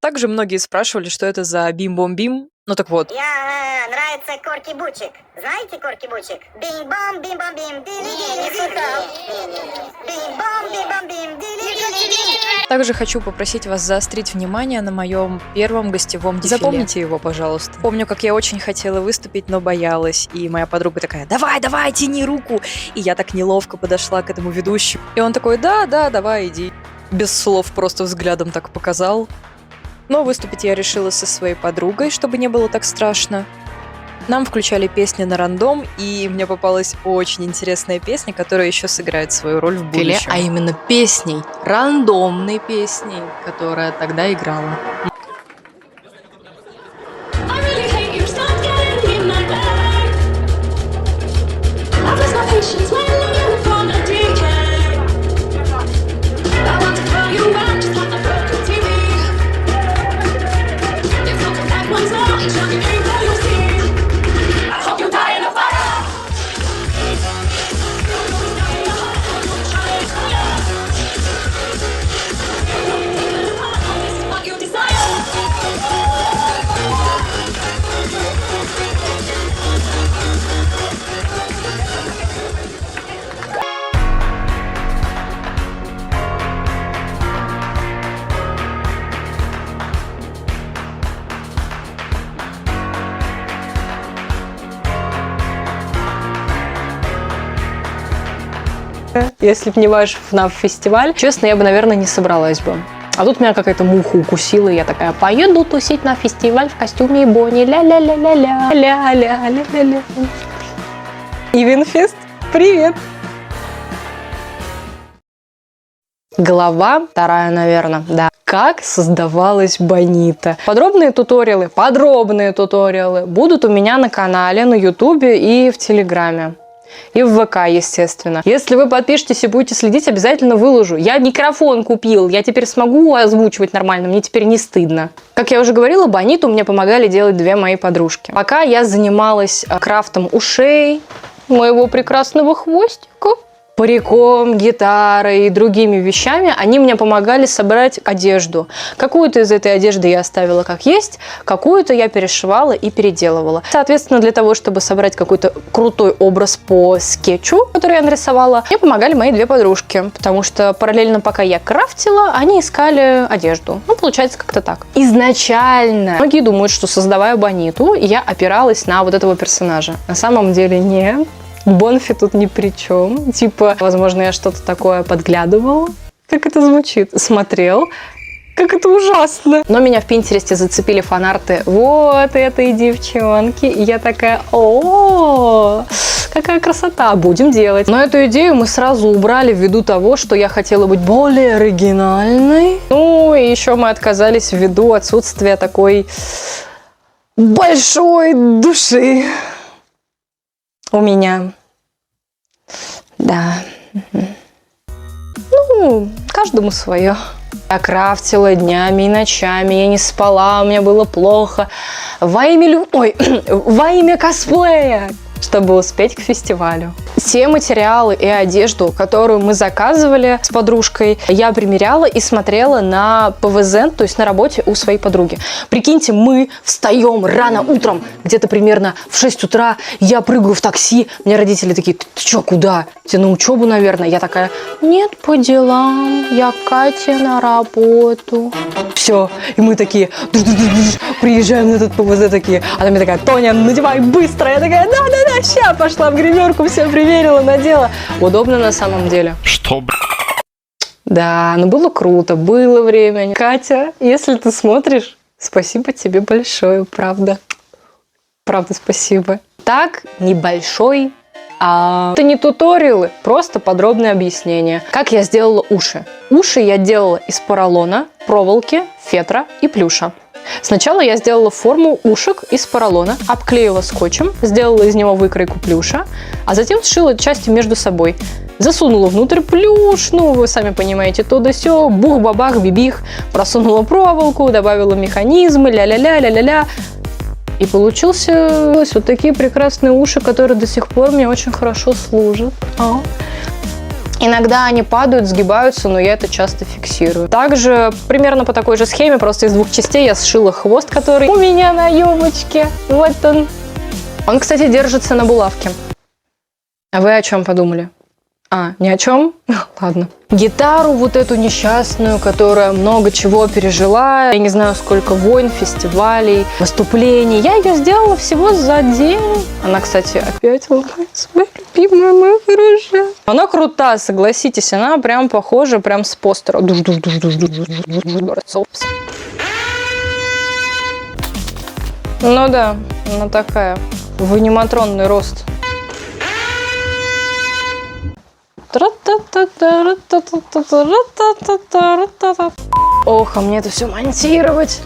Также многие спрашивали, что это за бим-бом-бим. Ну так вот. Я нравится Корки-Бучик. Знаете Корки-Бучик? Бим-бом, бим-бом-бим, дили-дили, бим-бом, бим-бом-бим, дили-дили. Также хочу попросить вас заострить внимание на моем первом гостевом дефиле. Запомните его, пожалуйста. Помню, как я очень хотела выступить, но боялась. И моя подруга такая: давай, давай, тяни руку. И я так неловко подошла к этому ведущему. И он такой: да, давай, иди. Без слов, просто взглядом так показал. Но выступить я решила со своей подругой, чтобы не было так страшно. Нам включали песни на рандом, и мне попалась очень интересная песня, которая еще сыграет свою роль в будущем. А именно песней, рандомной песней, которая тогда играла. Если бы не ваш ФНАФ-фестиваль, честно, я бы, наверное, не собралась бы. А тут меня какая-то муха укусила, и я такая: поеду тусить на фестиваль в костюме Бонни. Ля-ля-ля-ля-ля, ля-ля-ля-ля-ля. Ивенфест, привет! Глава 2, наверное, да. Как создавалась Бонита. Подробные туториалы будут у меня на канале, на Ютубе и в Телеграме. И в ВК, естественно. Если вы подпишетесь и будете следить, обязательно выложу. Я микрофон купил, я теперь смогу озвучивать нормально, мне теперь не стыдно. Как я уже говорила, Бониту мне помогали делать 2 мои подружки. Пока я занималась крафтом ушей моего прекрасного хвостика, париком, гитарой и другими вещами, они мне помогали собрать одежду. Какую-то из этой одежды я оставила как есть, какую-то я перешивала и переделывала. Соответственно, для того, чтобы собрать какой-то крутой образ по скетчу, который я нарисовала, мне помогали мои 2 подружки, потому что параллельно, пока я крафтила, они искали одежду. Ну, получается, как-то так. Изначально многие думают, что, создавая Бониту, я опиралась на вот этого персонажа. На самом деле нет. Бонфи тут ни при чем. Типа, возможно, я что-то такое подглядывала. Как это звучит? Смотрел. Как это ужасно. Но меня в Пинтересте зацепили фанарты вот этой девчонки. И я такая: о, какая красота, будем делать. Но эту идею мы сразу убрали ввиду того, что я хотела быть более оригинальной. Ну, и еще мы отказались ввиду отсутствия такой большой души у меня. Да. Ну, каждому свое. Я крафтила днями и ночами, я не спала, у меня было плохо. Во имя косплея, чтобы успеть к фестивалю. Все материалы и одежду, которую мы заказывали с подружкой, я примеряла и смотрела на ПВЗ, то есть на работе у своей подруги. Прикиньте, мы встаем рано утром, где-то примерно в 6 утра, я прыгаю в такси, мне родители такие: ты что, куда? Тебе на учебу, наверное? Я такая: нет, по делам, я к Кате на работу. Все, и мы такие приезжаем на этот ПВЗ такие, она мне такая: Тоня, надевай быстро. Я такая: да, ща, пошла в гримерку, все примерила, надела. Удобно на самом деле. Что, Да, но было круто, было время. Катя, если ты смотришь, спасибо тебе большое, правда. Правда, спасибо. Так, небольшой. Это не туториалы, просто подробное объяснение. Как я сделала уши. Уши я делала из поролона, проволоки, фетра и плюша. Сначала я сделала форму ушек из поролона, обклеила скотчем, сделала из него выкройку плюша, а затем сшила части между собой. Засунула внутрь плюш, ну, вы сами понимаете, то да сё, бух-бабах, бибих, просунула проволоку, добавила механизмы, ля-ля-ля, и получился вот такие прекрасные уши, которые до сих пор мне очень хорошо служат. Иногда они падают, сгибаются, но я это часто фиксирую. Также примерно по такой же схеме, просто из двух частей я сшила хвост, который у меня на юбочке. Вот он. Он, кстати, держится на булавке. А вы о чем подумали? Ни о чем? Ладно. Гитару вот эту несчастную, которая много чего пережила, я не знаю, сколько войн, фестивалей, выступлений. Я ее сделала всего за день. Она, кстати, опять ломается. Моя любимая, моя хорошая. Она крута, согласитесь. Она прям похожа, прям с постера. Ну да, она такая. В аниматронный рост. Ох, а мне это все монтировать.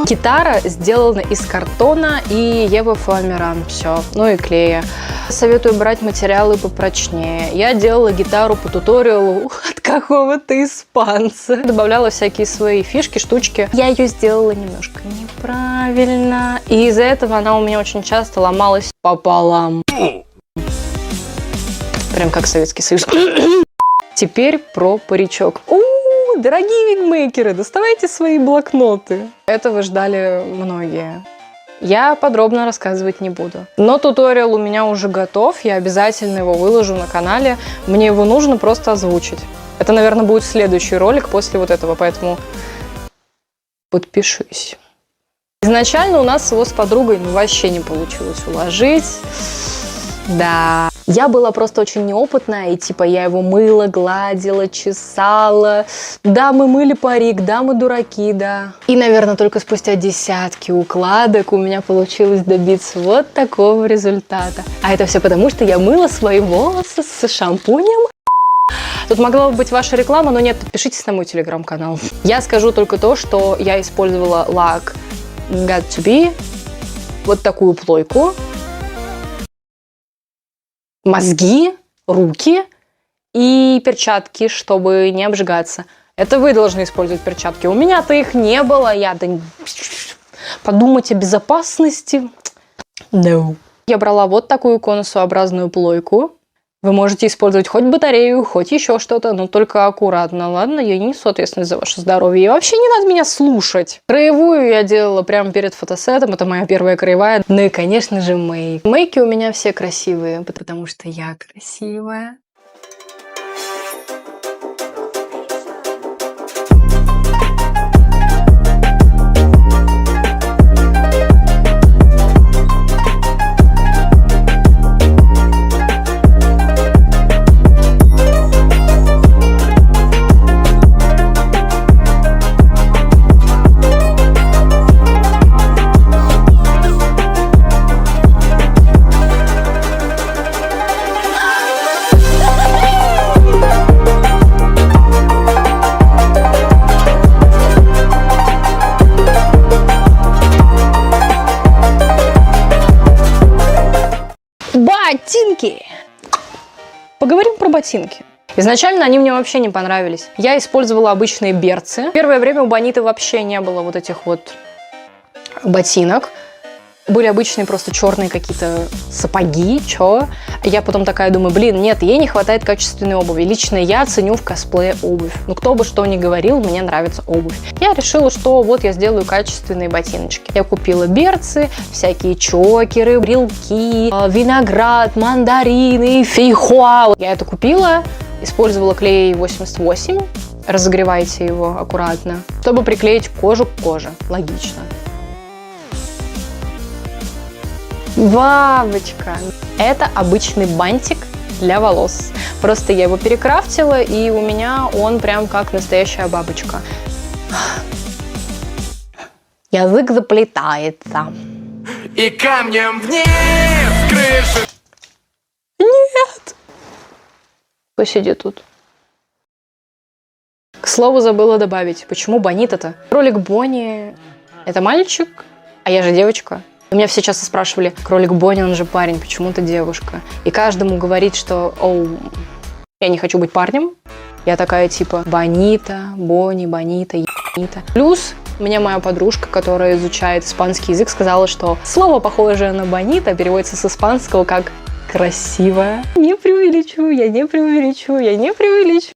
Гитара сделана из картона и евофоамиран. Все. Ну и клея. Советую брать материалы попрочнее. Я делала гитару по туториалу от какого-то испанца. Добавляла всякие свои фишки, штучки. Я ее сделала немножко неправильно. И из-за этого она у меня очень часто ломалась пополам. Прям как Советский Союз. Теперь про паричок. Дорогие вигмейкеры, доставайте свои блокноты. Этого ждали многие. Я подробно рассказывать не буду. Но туториал у меня уже готов. Я обязательно его выложу на канале. Мне его нужно просто озвучить. Это, наверное, будет следующий ролик после вот этого, поэтому подпишись. Изначально у нас его с подругой вообще не получилось уложить. Да. Я была просто очень неопытная, и типа я его мыла, гладила, чесала. Да, мы мыли парик, да, мы дураки, да. И, наверное, только спустя десятки укладок у меня получилось добиться вот такого результата. А это все потому, что я мыла свои волосы с шампунем. Тут могла бы быть ваша реклама, но нет, подпишитесь на мой телеграм-канал. Я скажу только то, что я использовала лак Got To Be, вот такую плойку, мозги, руки и перчатки, чтобы не обжигаться. Это вы должны использовать перчатки. У меня-то их не было. Я-то подумать о безопасности. No. Я брала вот такую конусообразную плойку. Вы можете использовать хоть батарею, хоть еще что-то, но только аккуратно, ладно? Я не несу ответственность за ваше здоровье. И вообще не надо меня слушать. Краевую я делала прямо перед фотосетом. Это моя первая краевая. Ну и, конечно же, мейк. Мейки у меня все красивые, потому что я красивая. Ботинки! Поговорим про ботинки. Изначально они мне вообще не понравились. Я использовала обычные берцы. Первое время у Бониты вообще не было вот этих вот ботинок. Были обычные просто черные какие-то сапоги, чё. Я потом такая думаю, блин, нет, ей не хватает качественной обуви. Лично я ценю в косплее обувь. Ну, кто бы что ни говорил, мне нравится обувь. Я решила, что вот я сделаю качественные ботиночки. Я купила берцы, всякие чокеры, брелки, виноград, мандарины, фейхоа. Я это купила, использовала клей 88. Разогревайте его аккуратно, чтобы приклеить кожу к коже. Логично. Бабочка. Это обычный бантик для волос. Просто я его перекрафтила, и у меня он прям как настоящая бабочка. Язык заплетается. И камнем вниз крышу. Нет. Посиди тут. К слову, забыла добавить, почему Бонита-то? Ролик Бонни — это мальчик, а я же девочка. Меня все часто спрашивали, кролик Бонни, он же парень, почему ты девушка? И каждому говорить, что, я не хочу быть парнем. Я такая типа Бонита, Бонни, Бонита, ебанита. Плюс мне моя подружка, которая изучает испанский язык, сказала, что слово, похожее на Бонита, переводится с испанского как красивая. Не преувеличу, я не преувеличу, я не преувеличу.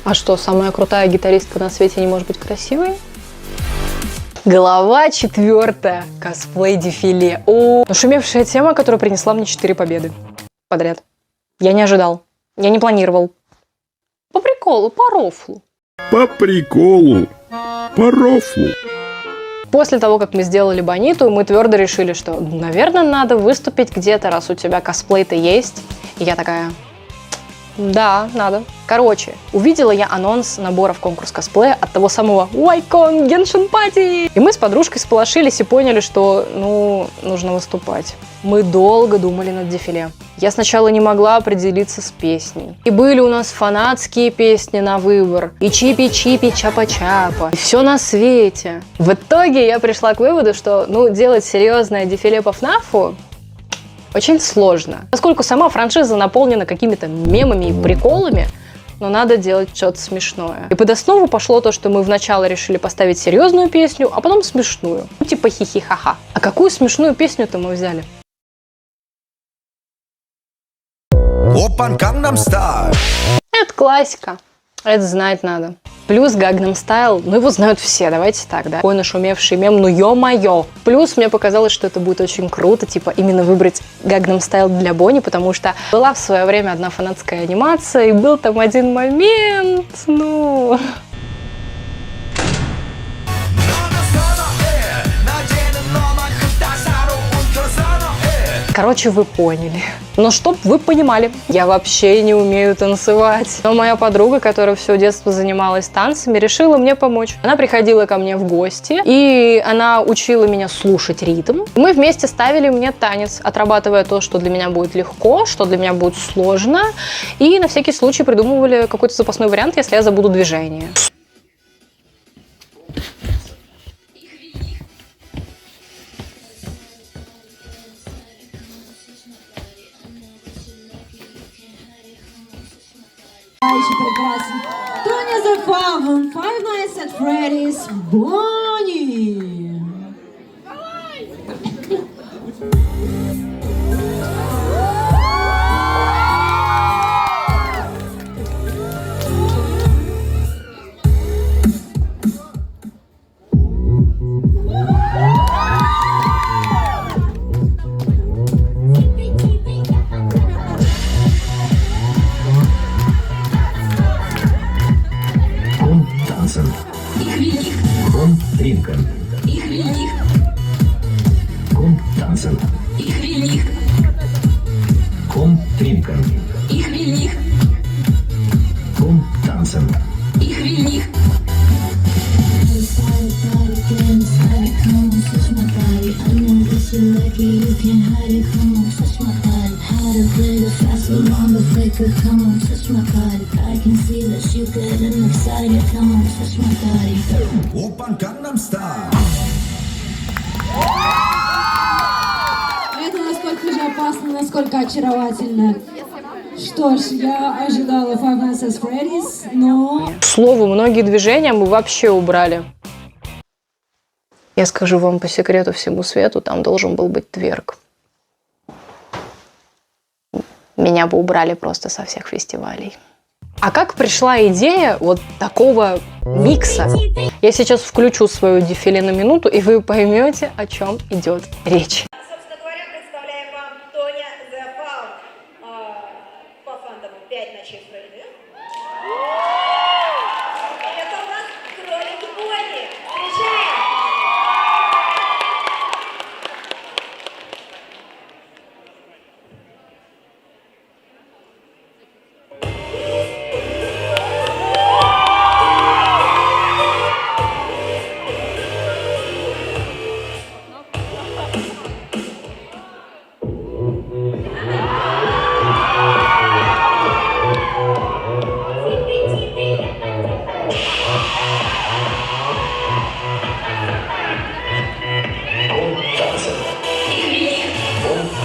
А что, самая крутая гитаристка на свете не может быть красивой? Глава 4. Косплей-дефиле. Нашумевшая тема, которая принесла мне 4 победы подряд. Я не ожидал. Я не планировал. По приколу, по рофлу. По приколу, по рофлу. После того, как мы сделали Бониту, мы твердо решили, что, наверное, надо выступить где-то, раз у тебя косплей-то есть. И я такая... Да, надо. Короче, увидела я анонс набора в конкурс косплея от того самого Wacom Genshin Party. И мы с подружкой сполошились и поняли, что, нужно выступать. Мы долго думали над дефиле. Я сначала не могла определиться с песней. И были у нас фанатские песни на выбор. И чипи-чипи, чапа-чапа. И все на свете. В итоге я пришла к выводу, что, делать серьезное дефиле по ФНАФу очень сложно. Поскольку сама франшиза наполнена какими-то мемами и приколами, но надо делать что-то смешное. И под основу пошло то, что мы вначале решили поставить серьезную песню, а потом смешную. Типа хихи-ха-ха. А какую смешную песню-то мы взяли? Это классика. Это знать надо. Плюс Gangnam Style, его знают все, давайте так, да. Такой нашумевший мем, ё-моё. Плюс мне показалось, что это будет очень круто, типа именно выбрать Gangnam Style для Бонни, потому что была в свое время одна фанатская анимация, и был там один момент, Короче, вы поняли. Но чтоб вы понимали, я вообще не умею танцевать. Но моя подруга, которая все детство занималась танцами, решила мне помочь. Она приходила ко мне в гости, и она учила меня слушать ритм. Мы вместе ставили мне танец, отрабатывая то, что для меня будет легко, что для меня будет сложно. И на всякий случай придумывали какой-то запасной вариант, если я забуду движение. Прекрасно. Тоня The Fun, Five Nights at Freddy's, Бонни. Это насколько же опасно, насколько очаровательно. Что ж, я ожидала Five Nights at Freddy's, но... К слову, многие движения мы вообще убрали. Я скажу вам по секрету всему свету, там должен был быть тверк. Меня бы убрали просто со всех фестивалей. А как пришла идея вот такого микса? Я сейчас включу свою дефиле на минуту, и вы поймете, о чем идет речь. Собственно говоря, представляем вам Тоня The Fun. По фандому 5 ночей в Крыльях. Это у нас кролик Бонни. Встречаем!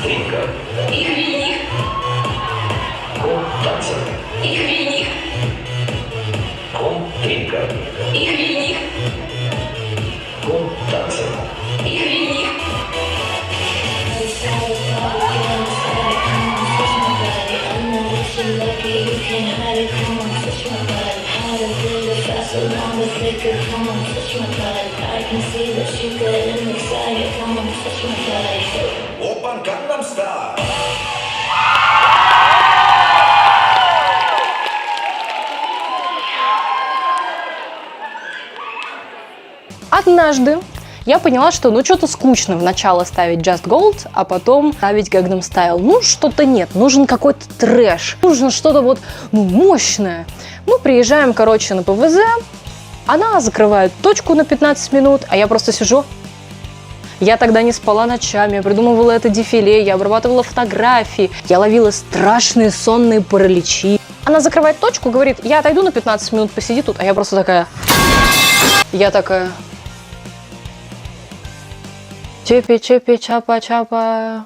Стринка. Их велик. Ком танцев. Их велик. Ком тринка. Их велик. Ком танцев. Их велик. Опан Gangnam Style. Однажды я поняла, что ну что-то скучно вначале ставить Just Gold, а потом ставить Gangnam Style. Ну что-то нет, нужен какой-то трэш, нужно что-то вот мощное. Мы приезжаем, короче, на ПВЗ, она закрывает точку на 15 минут, а я просто сижу. Я тогда не спала ночами, я придумывала это дефиле, я обрабатывала фотографии, я ловила страшные сонные параличи. Она закрывает точку, говорит, я отойду на 15 минут, посиди тут, а я просто такая... Я такая... Чипи-чипи, чапа-чапа,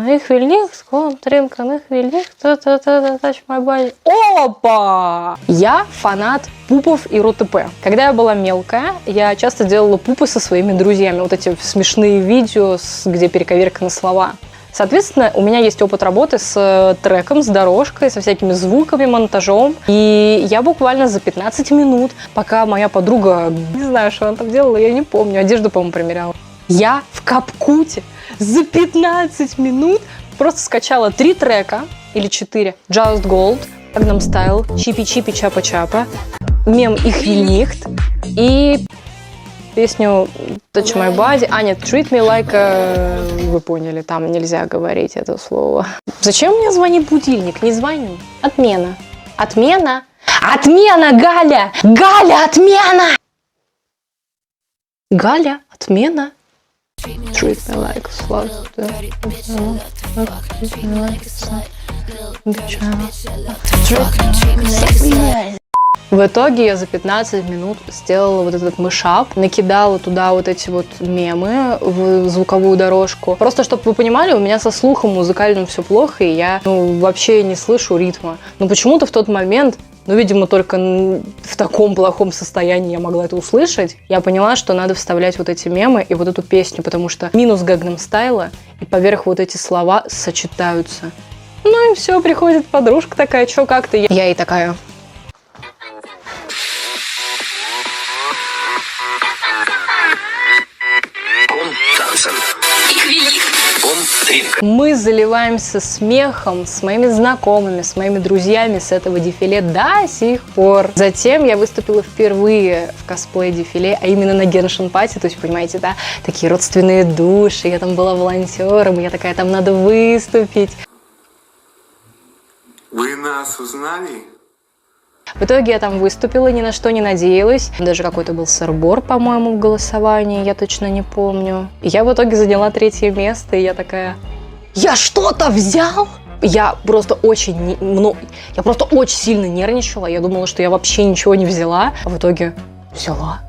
их велик, сконтринка, их велик, touch my body. Опа! Я фанат пупов и РОТП. Когда я была мелкая, я часто делала пупы со своими друзьями. Вот эти смешные видео, где перековерканы слова. Соответственно, у меня есть опыт работы с треком, с дорожкой, со всякими звуками, монтажом. И я буквально за 15 минут, пока моя подруга, не знаю, что она там делала, я не помню, одежду, по-моему, примеряла. Я в CapCut за 15 минут просто скачала 3 трека, или 4, Just Gold, Gangnam Style, Чипи-чипи, чапа-чапа, мем «Их великт» и песню Touch My Body. А, нет, Treat Me Like... Вы поняли, там нельзя говорить это слово. Зачем мне звонит будильник? Не звони. Отмена. Отмена? Отмена, Галя! Галя, отмена! Галя, отмена. Treat me like slut. В итоге я за 15 минут сделала вот этот мышап, накидала туда вот эти вот мемы в звуковую дорожку. Просто, чтобы вы понимали, у меня со слухом музыкальным все плохо, и я вообще не слышу ритма. Но почему-то в тот момент, видимо, только в таком плохом состоянии я могла это услышать, я поняла, что надо вставлять вот эти мемы и вот эту песню, потому что минус Gangnam Style и поверх вот эти слова сочетаются. Ну и все, приходит подружка такая, чё, как ты? Я ей такая... Мы заливаемся смехом с моими знакомыми, с моими друзьями с этого дефиле до сих пор. Затем я выступила впервые в косплей-дефиле, а именно на Genshin Party, то есть, понимаете, да, такие родственные души, я там была волонтером, и я такая, там надо выступить. Вы нас узнали? В итоге я там выступила, ни на что не надеялась. Даже какой-то был сырбор, по-моему, в голосовании, я точно не помню. И я в итоге заняла 3-е место, и я такая... Я что-то взял? Я просто очень сильно нервничала. Я думала, что я вообще ничего не взяла, а в итоге взяла.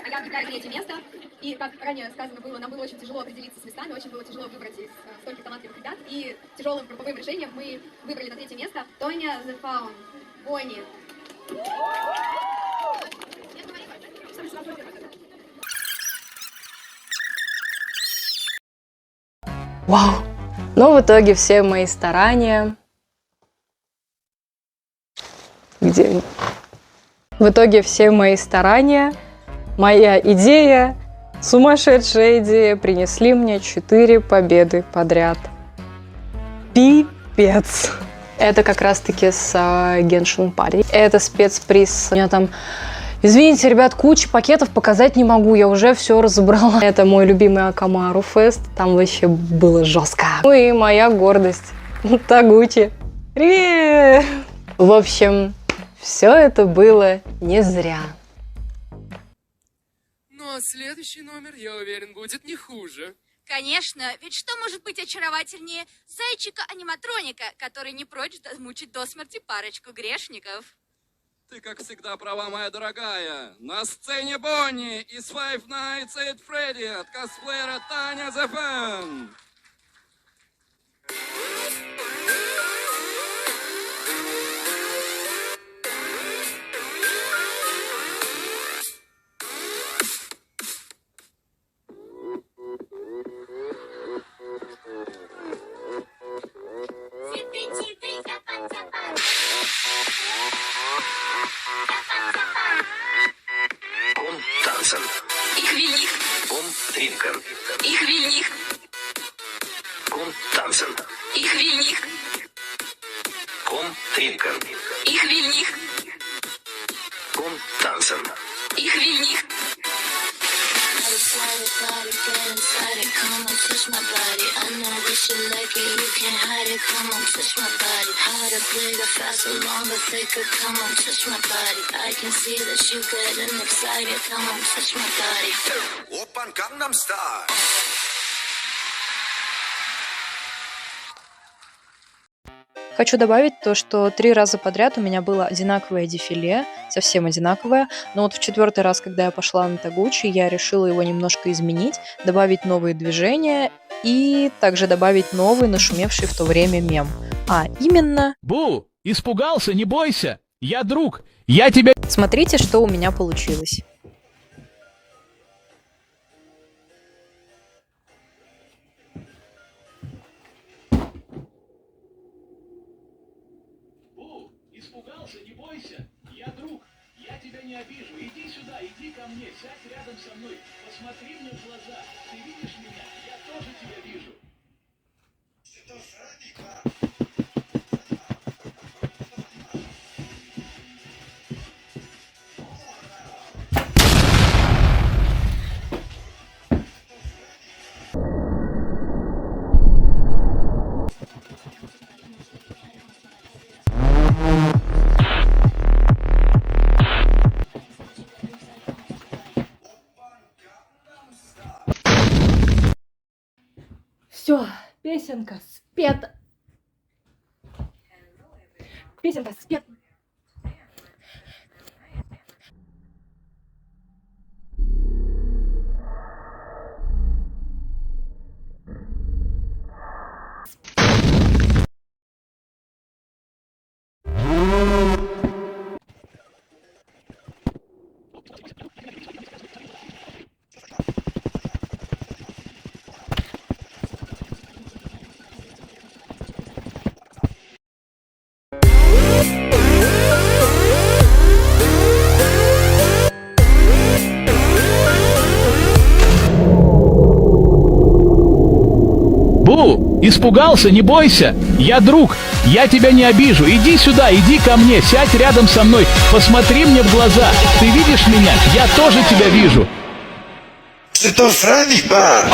А я объявляю 3-е место. И, как ранее сказано было, нам было очень тяжело определиться с местами, очень было тяжело выбрать из стольких талантливых ребят. И тяжелым групповым решением мы выбрали на 3-е место Тоня The Faun. Бонни. Вау! Но в итоге все мои старания... Где они? В итоге все мои старания, моя идея, сумасшедшая идея принесли мне 4 победы подряд. Пипец! Это как раз-таки с Genshin Party. Это спецприз. У меня там, извините, ребят, куча пакетов показать не могу. Я уже все разобрала. Это мой любимый Акамару фест. Там вообще было жестко. Ну и моя гордость. Тагучи. Привет! В общем, все это было не зря. Ну а следующий номер, я уверен, будет не хуже. Конечно, ведь что может быть очаровательнее зайчика-аниматроника, который не прочь мучить до смерти парочку грешников? Ты, как всегда, права, моя дорогая. На сцене Бонни из Five Nights at Freddy от косплеера Таня The Fan. Опан Gangnam Style. Хочу добавить то, что 3 раза подряд у меня было одинаковое дефиле, совсем одинаковое, но вот в 4-й раз, когда я пошла на Тагучи, я решила его немножко изменить, добавить новые движения и также добавить новый, нашумевший в то время мем. А именно... Бу, испугался, не бойся, я друг, я тебя... Смотрите, что у меня получилось. Испугался, не бойся, я друг, я тебя не обижу, иди сюда, иди ко мне, сядь рядом со мной, посмотри мне в глаза, ты видишь меня, я тоже тебя вижу. Все, песенка спета. Песенка спета. Бу, испугался, не бойся, я друг, я тебя не обижу, иди сюда, иди ко мне, сядь рядом со мной, посмотри мне в глаза, ты видишь меня, я тоже тебя вижу. Шизофреника!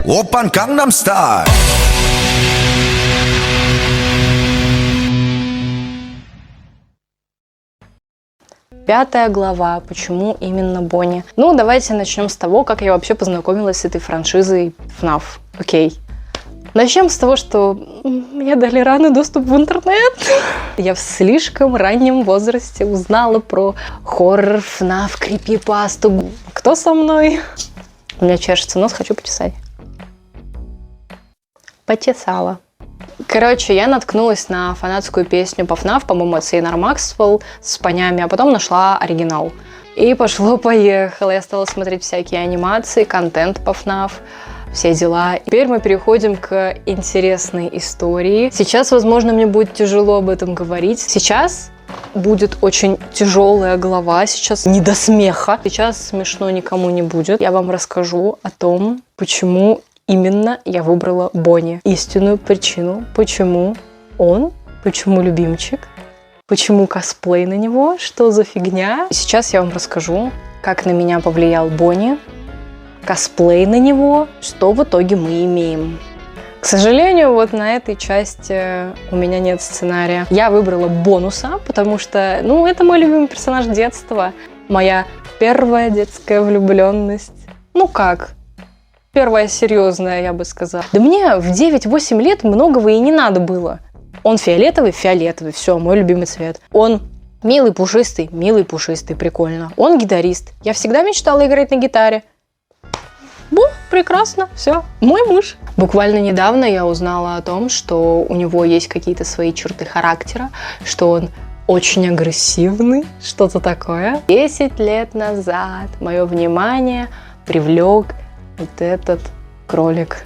Опан Gangnam Style. 5 глава. Почему именно Бонни? Ну, давайте начнем с того, как я вообще познакомилась с этой франшизой FNAF. Окей. Начнем с того, что мне дали рано доступ в интернет. Я в слишком раннем возрасте узнала про хоррор, FNAF, крипипасту. Кто со мной? У меня чешется нос, хочу почесать. Почесала. Короче, я наткнулась на фанатскую песню по FNAF, по-моему, от Сейнар Максвелл с понями, а потом нашла оригинал. И пошло-поехало. Я стала смотреть всякие анимации, контент по FNAF, все дела. Теперь мы переходим к интересной истории. Сейчас, возможно, мне будет тяжело об этом говорить. Сейчас будет очень тяжелая глава, сейчас не до смеха. Сейчас смешно никому не будет. Я вам расскажу о том, почему именно я выбрала Бонни. Истинную причину, почему он, почему любимчик, почему косплей на него, что за фигня. Сейчас я вам расскажу, как на меня повлиял Бонни, косплей на него, что в итоге мы имеем. К сожалению, вот на этой части у меня нет сценария. Я выбрала бонуса, потому что, ну, это мой любимый персонаж детства. Моя первая детская влюбленность. Ну как? Первая серьезная, я бы сказала. Да мне в 9-8 лет многого и не надо было. Он фиолетовый, все, мой любимый цвет. Он милый, пушистый, прикольно. Он гитарист. Я всегда мечтала играть на гитаре. Прекрасно, все, мой муж. Буквально недавно я узнала о том, что у него есть какие-то свои черты характера, что он очень агрессивный, что-то такое. 10 лет назад мое внимание привлек вот этот кролик.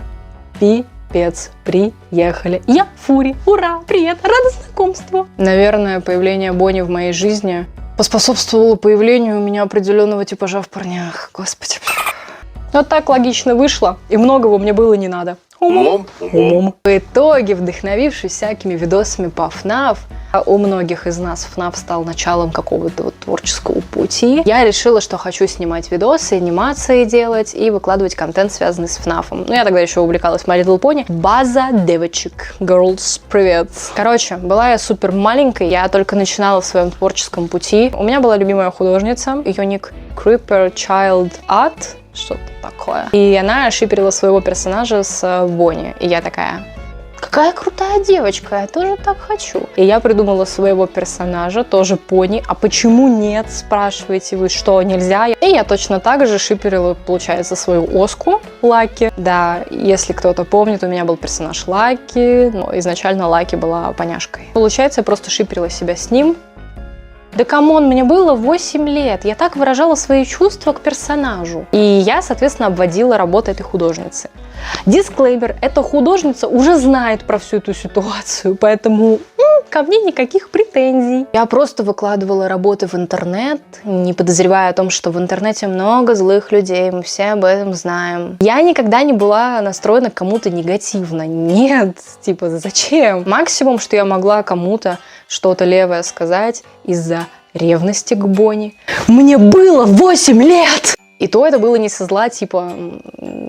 Капец, приехали. Я Фури, ура, привет, рада знакомству. Наверное, появление Бонни в моей жизни поспособствовало появлению у меня определенного типажа в парнях. Господи. Вот так логично вышло, и многого мне было не надо. Умом. В итоге, вдохновившись всякими видосами по FNAF, а у многих из нас FNAF стал началом какого-то вот творческого пути, я решила, что хочу снимать видосы, анимации делать и выкладывать контент, связанный с FNAF. Ну, я тогда еще увлекалась My Little Pony. База девочек. Girls, привет. Короче, была я супер маленькой, я только начинала в своем творческом пути. У меня была любимая художница, ее ник Creeper Child Art, что-то такое. И она шиперила своего персонажа с Бонни. И я такая: какая крутая девочка, я тоже так хочу. И я придумала своего персонажа, тоже пони. А почему нет, спрашиваете вы, что нельзя? И я точно так же шиперила, получается, свою Оску Лаки. Да, если кто-то помнит, у меня был персонаж Лаки, но изначально Лаки была поняшкой. Получается, я просто шиперила себя с ним. Да камон, мне было 8 лет, я так выражала свои чувства к персонажу. И я, соответственно, обводила работу этой художницы. Дисклеймер, эта художница уже знает про всю эту ситуацию, поэтому ко мне никаких претензий. Я просто выкладывала работы в интернет, не подозревая о том, что в интернете много злых людей, мы все об этом знаем. Я никогда не была настроена к кому-то негативно. Нет, типа, зачем? Максимум, что я могла кому-то что-то левое сказать из-за ревности к Бонни. Мне было 8 лет! И то это было не со зла, типа,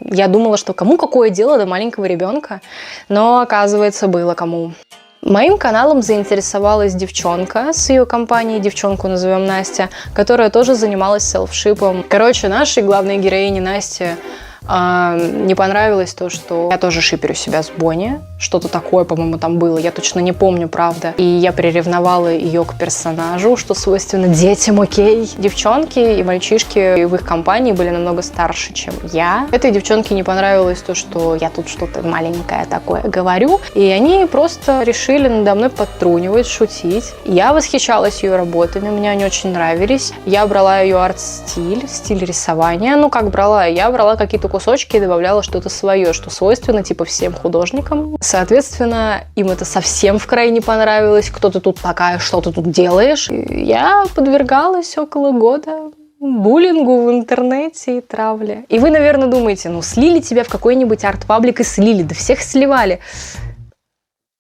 я думала, что кому какое дело до маленького ребенка, но оказывается, было кому. Моим каналом заинтересовалась девчонка с ее компанией, девчонку назовем Настя, которая тоже занималась селфшипом. Короче, нашей главной героине Насте не понравилось то, что я тоже шиперю себя с Бонни. Что-то такое, по-моему, там было. Я точно не помню, правда. И я приревновала ее к персонажу, что свойственно детям, окей. Девчонки и мальчишки в их компании были намного старше, чем я. Этой девчонке не понравилось то, что я тут что-то маленькое такое говорю. И они просто решили надо мной подтрунивать, шутить. Я восхищалась ее работами, мне они очень нравились. Я брала ее арт-стиль, стиль рисования. Ну, как брала? Я брала какие-то кусочки и добавляла что-то свое, что свойственно типа всем художникам. Соответственно, им это совсем в край не понравилось. Кто ты тут такая, что ты тут делаешь? И я подвергалась около года буллингу в интернете и травле. И вы, наверное, думаете, ну слили тебя в какой-нибудь арт-паблик и слили, да всех сливали.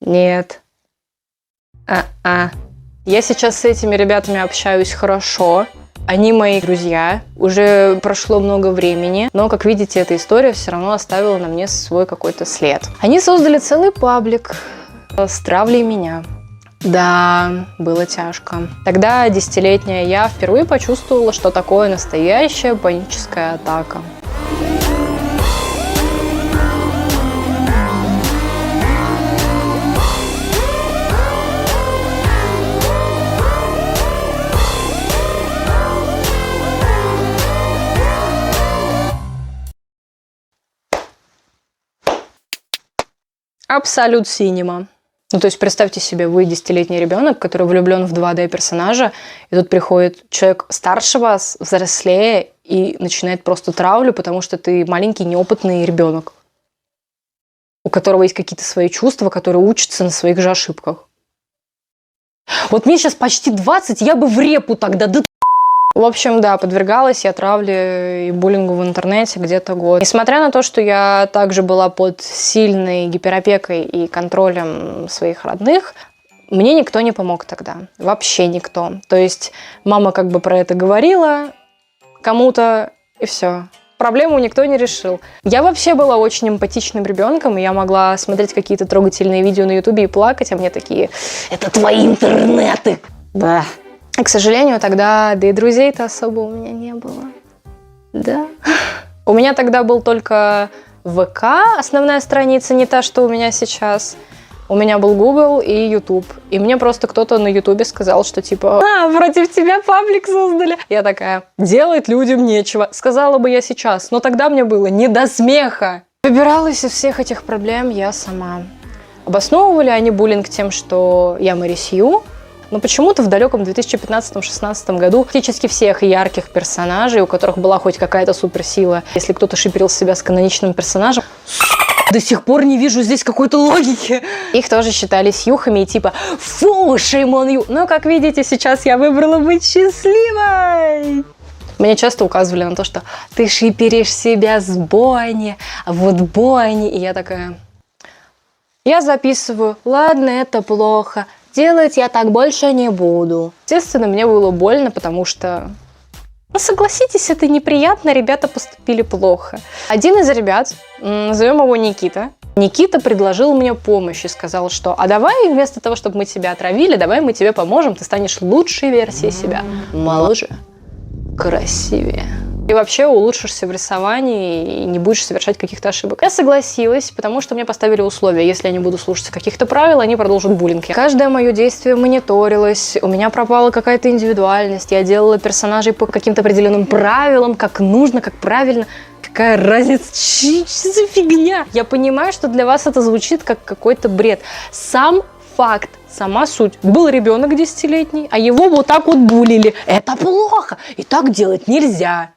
Нет. Я сейчас с этими ребятами общаюсь хорошо. Они мои друзья, уже прошло много времени, но, как видите, эта история все равно оставила на мне свой какой-то след. Они создали целый паблик с травлей меня. Да, было тяжко. Тогда 10-летняя я впервые почувствовала, что такое настоящая паническая атака. Абсолют синема. Ну, то есть, представьте себе, вы 10-летний ребенок, который влюблен в 2D-персонажа, и тут приходит человек старше вас, взрослее, и начинает просто травлю, потому что ты маленький, неопытный ребенок, у которого есть какие-то свои чувства, который учится на своих же ошибках. Вот мне сейчас почти 20, я бы в репу тогда, да. В общем, да, подвергалась я травле и буллингу в интернете где-то год. Несмотря на то, что я также была под сильной гиперопекой и контролем своих родных, мне никто не помог тогда. Вообще никто. То есть мама как бы про это говорила кому-то, и все. Проблему никто не решил. Я вообще была очень эмпатичным ребенком, и я могла смотреть какие-то трогательные видео на ютубе и плакать, а мне такие: это твои интернеты! Да. И, к сожалению, тогда, да и друзей-то особо у меня не было. Да. У меня тогда был только ВК, основная страница, не та, что у меня сейчас. У меня был Google и YouTube. И мне просто кто-то на YouTube сказал, что типа: против тебя паблик создали. Я такая: делать людям нечего. Сказала бы я сейчас, но тогда мне было не до смеха. Выбиралась из всех этих проблем я сама. Обосновывали они буллинг тем, что я Мэри Сью. Но почему-то в далеком 2015-16 году практически всех ярких персонажей, у которых была хоть какая-то суперсила, если кто-то шиперил себя с каноничным персонажем, До сих пор не вижу здесь какой-то логики. Их тоже считали сьюхами и типа фу, shame on you. Но, как видите, сейчас я выбрала быть счастливой. Мне часто указывали на то, что ты шиперишь себя с Бонни, а вот Бонни. И я такая... Я записываю, ладно, это плохо, делать я так больше не буду. Естественно, мне было больно, потому что... Ну, согласитесь, это неприятно, ребята поступили плохо. Один из ребят, назовем его Никита, Никита предложил мне помощь и сказал, что а давай вместо того, чтобы мы тебя отравили, давай мы тебе поможем, ты станешь лучшей версией себя. Моложе, красивее. И вообще улучшишься в рисовании и не будешь совершать каких-то ошибок. Я согласилась, потому что мне поставили условия. Если я не буду слушаться каких-то правил, они продолжат буллинг. Каждое мое действие мониторилось, у меня пропала какая-то индивидуальность, я делала персонажей по каким-то определенным правилам, как нужно, как правильно. Какая разница? Что за фигня? Я понимаю, что для вас это звучит как какой-то бред. Сам факт, сама суть. Был ребенок 10-летний, а его вот так вот булили. Это плохо, и так делать нельзя.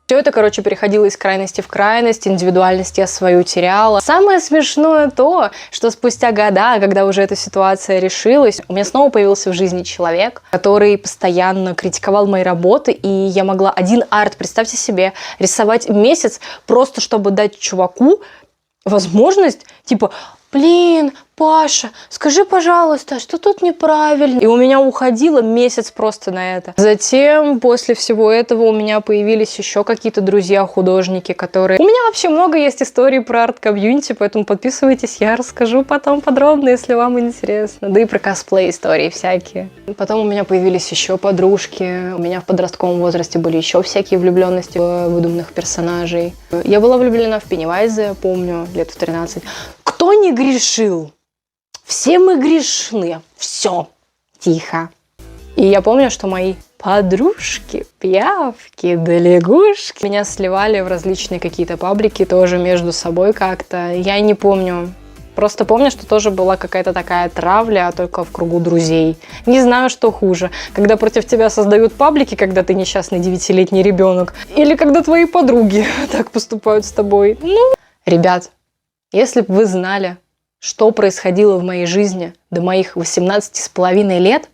Все это, короче, переходило из крайности в крайность, индивидуальность я свою теряла. Самое смешное то, что спустя года, когда уже эта ситуация решилась, у меня снова появился в жизни человек, который постоянно критиковал мои работы, и я могла один арт, представьте себе, рисовать месяц, просто чтобы дать чуваку возможность, типа, блин, Паша, скажи, пожалуйста, что тут неправильно? И у меня уходило месяц просто на это. Затем, после всего этого, у меня появились еще какие-то друзья-художники, которые... У меня вообще много есть историй про арт-комьюнити, поэтому подписывайтесь, я расскажу потом подробно, если вам интересно. Да и про косплей истории всякие. Потом у меня появились еще подружки, у меня в подростковом возрасте были еще всякие влюбленности в выдуманных персонажей. Я была влюблена в Пеннивайза, помню, лет в 13. Кто не грешил? Все мы грешны. Все. Тихо. И я помню, что мои подружки, пиявки да лягушки меня сливали в различные какие-то паблики тоже между собой как-то. Я не помню. Просто помню, что тоже была какая-то такая травля, только в кругу друзей. Не знаю, что хуже. Когда против тебя создают паблики, когда ты несчастный 9-летний ребенок, или когда твои подруги так поступают с тобой. Ну, ребят, если бы вы знали, что происходило в моей жизни до моих 18,5 лет,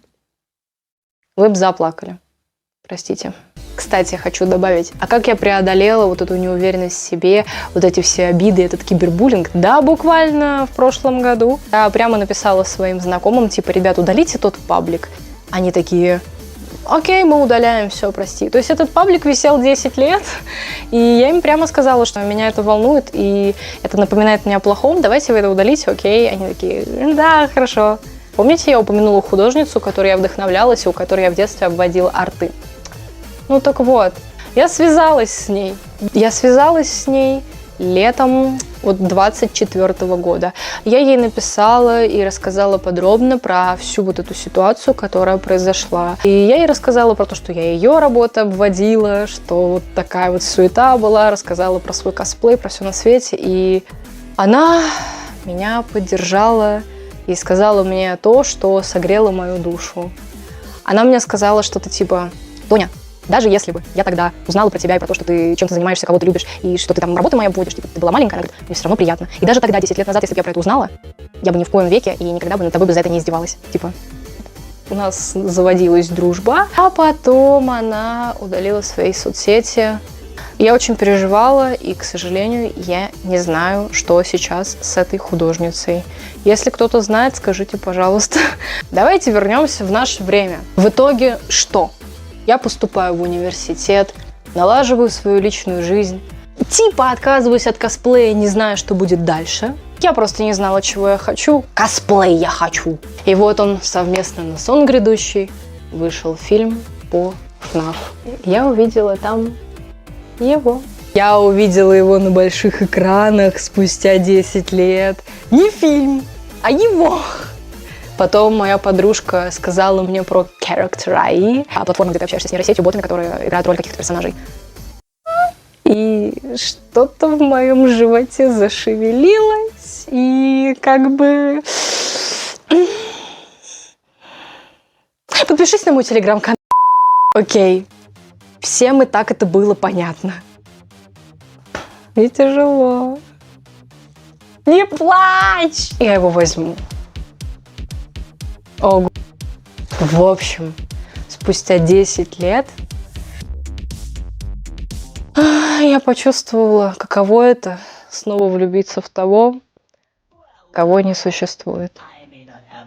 вы бы заплакали. Простите. Кстати, хочу добавить, а как я преодолела вот эту неуверенность в себе, вот эти все обиды, этот кибербуллинг? Да, буквально в прошлом году я прямо написала своим знакомым, типа, ребят, удалите тот паблик. Они такие... Окей, мы удаляем, все, прости. То есть этот паблик висел 10 лет, и я им прямо сказала, что меня это волнует, и это напоминает мне о плохом, давайте вы это удалите, окей. Они такие, да, хорошо. Помните, я упомянула художницу, которой я вдохновлялась, и у которой я в детстве обводила арты? Ну так вот, я связалась с ней. Летом вот 24-го года. Я ей написала и рассказала подробно про всю вот эту ситуацию, которая произошла. И я ей рассказала про то, что я ее работу обводила, что вот такая вот суета была, рассказала про свой косплей, про все на свете. И она меня поддержала и сказала мне то, что согрело мою душу. Она мне сказала что-то типа: Тоня, даже если бы я тогда узнала про тебя и про то, что ты чем-то занимаешься, кого ты любишь, и что ты там работу мою обводишь, типа, ты была маленькая, она говорит, мне все равно приятно. И даже тогда, 10 лет назад, если бы я про это узнала, я бы ни в коем веке и никогда бы над тобой бы за это не издевалась. Типа, у нас заводилась дружба, а потом она удалила свои соцсети. Я очень переживала, и, к сожалению, я не знаю, что сейчас с этой художницей. Если кто-то знает, скажите, пожалуйста. Давайте вернемся в наше время. В итоге что? Я поступаю в университет, налаживаю свою личную жизнь. Типа отказываюсь от косплея, не знаю, что будет дальше. Я просто не знала, чего я хочу. Косплей я хочу. И вот он совместно на сон грядущий вышел фильм по FNAF. Я увидела там его. Я увидела его на больших экранах спустя 10 лет. Не фильм, а его. Потом моя подружка сказала мне про Character AI, платформа, где ты общаешься с нейросетью, ботами, которые играют роль каких-то персонажей. И что-то в моем животе зашевелилось, и как бы... Подпишись на мой телеграм-канал. Окей. Всем и так это было понятно. Мне тяжело. Не плачь! Я его возьму. Ого. В общем, спустя 10 лет я почувствовала, каково это снова влюбиться в того, кого не существует.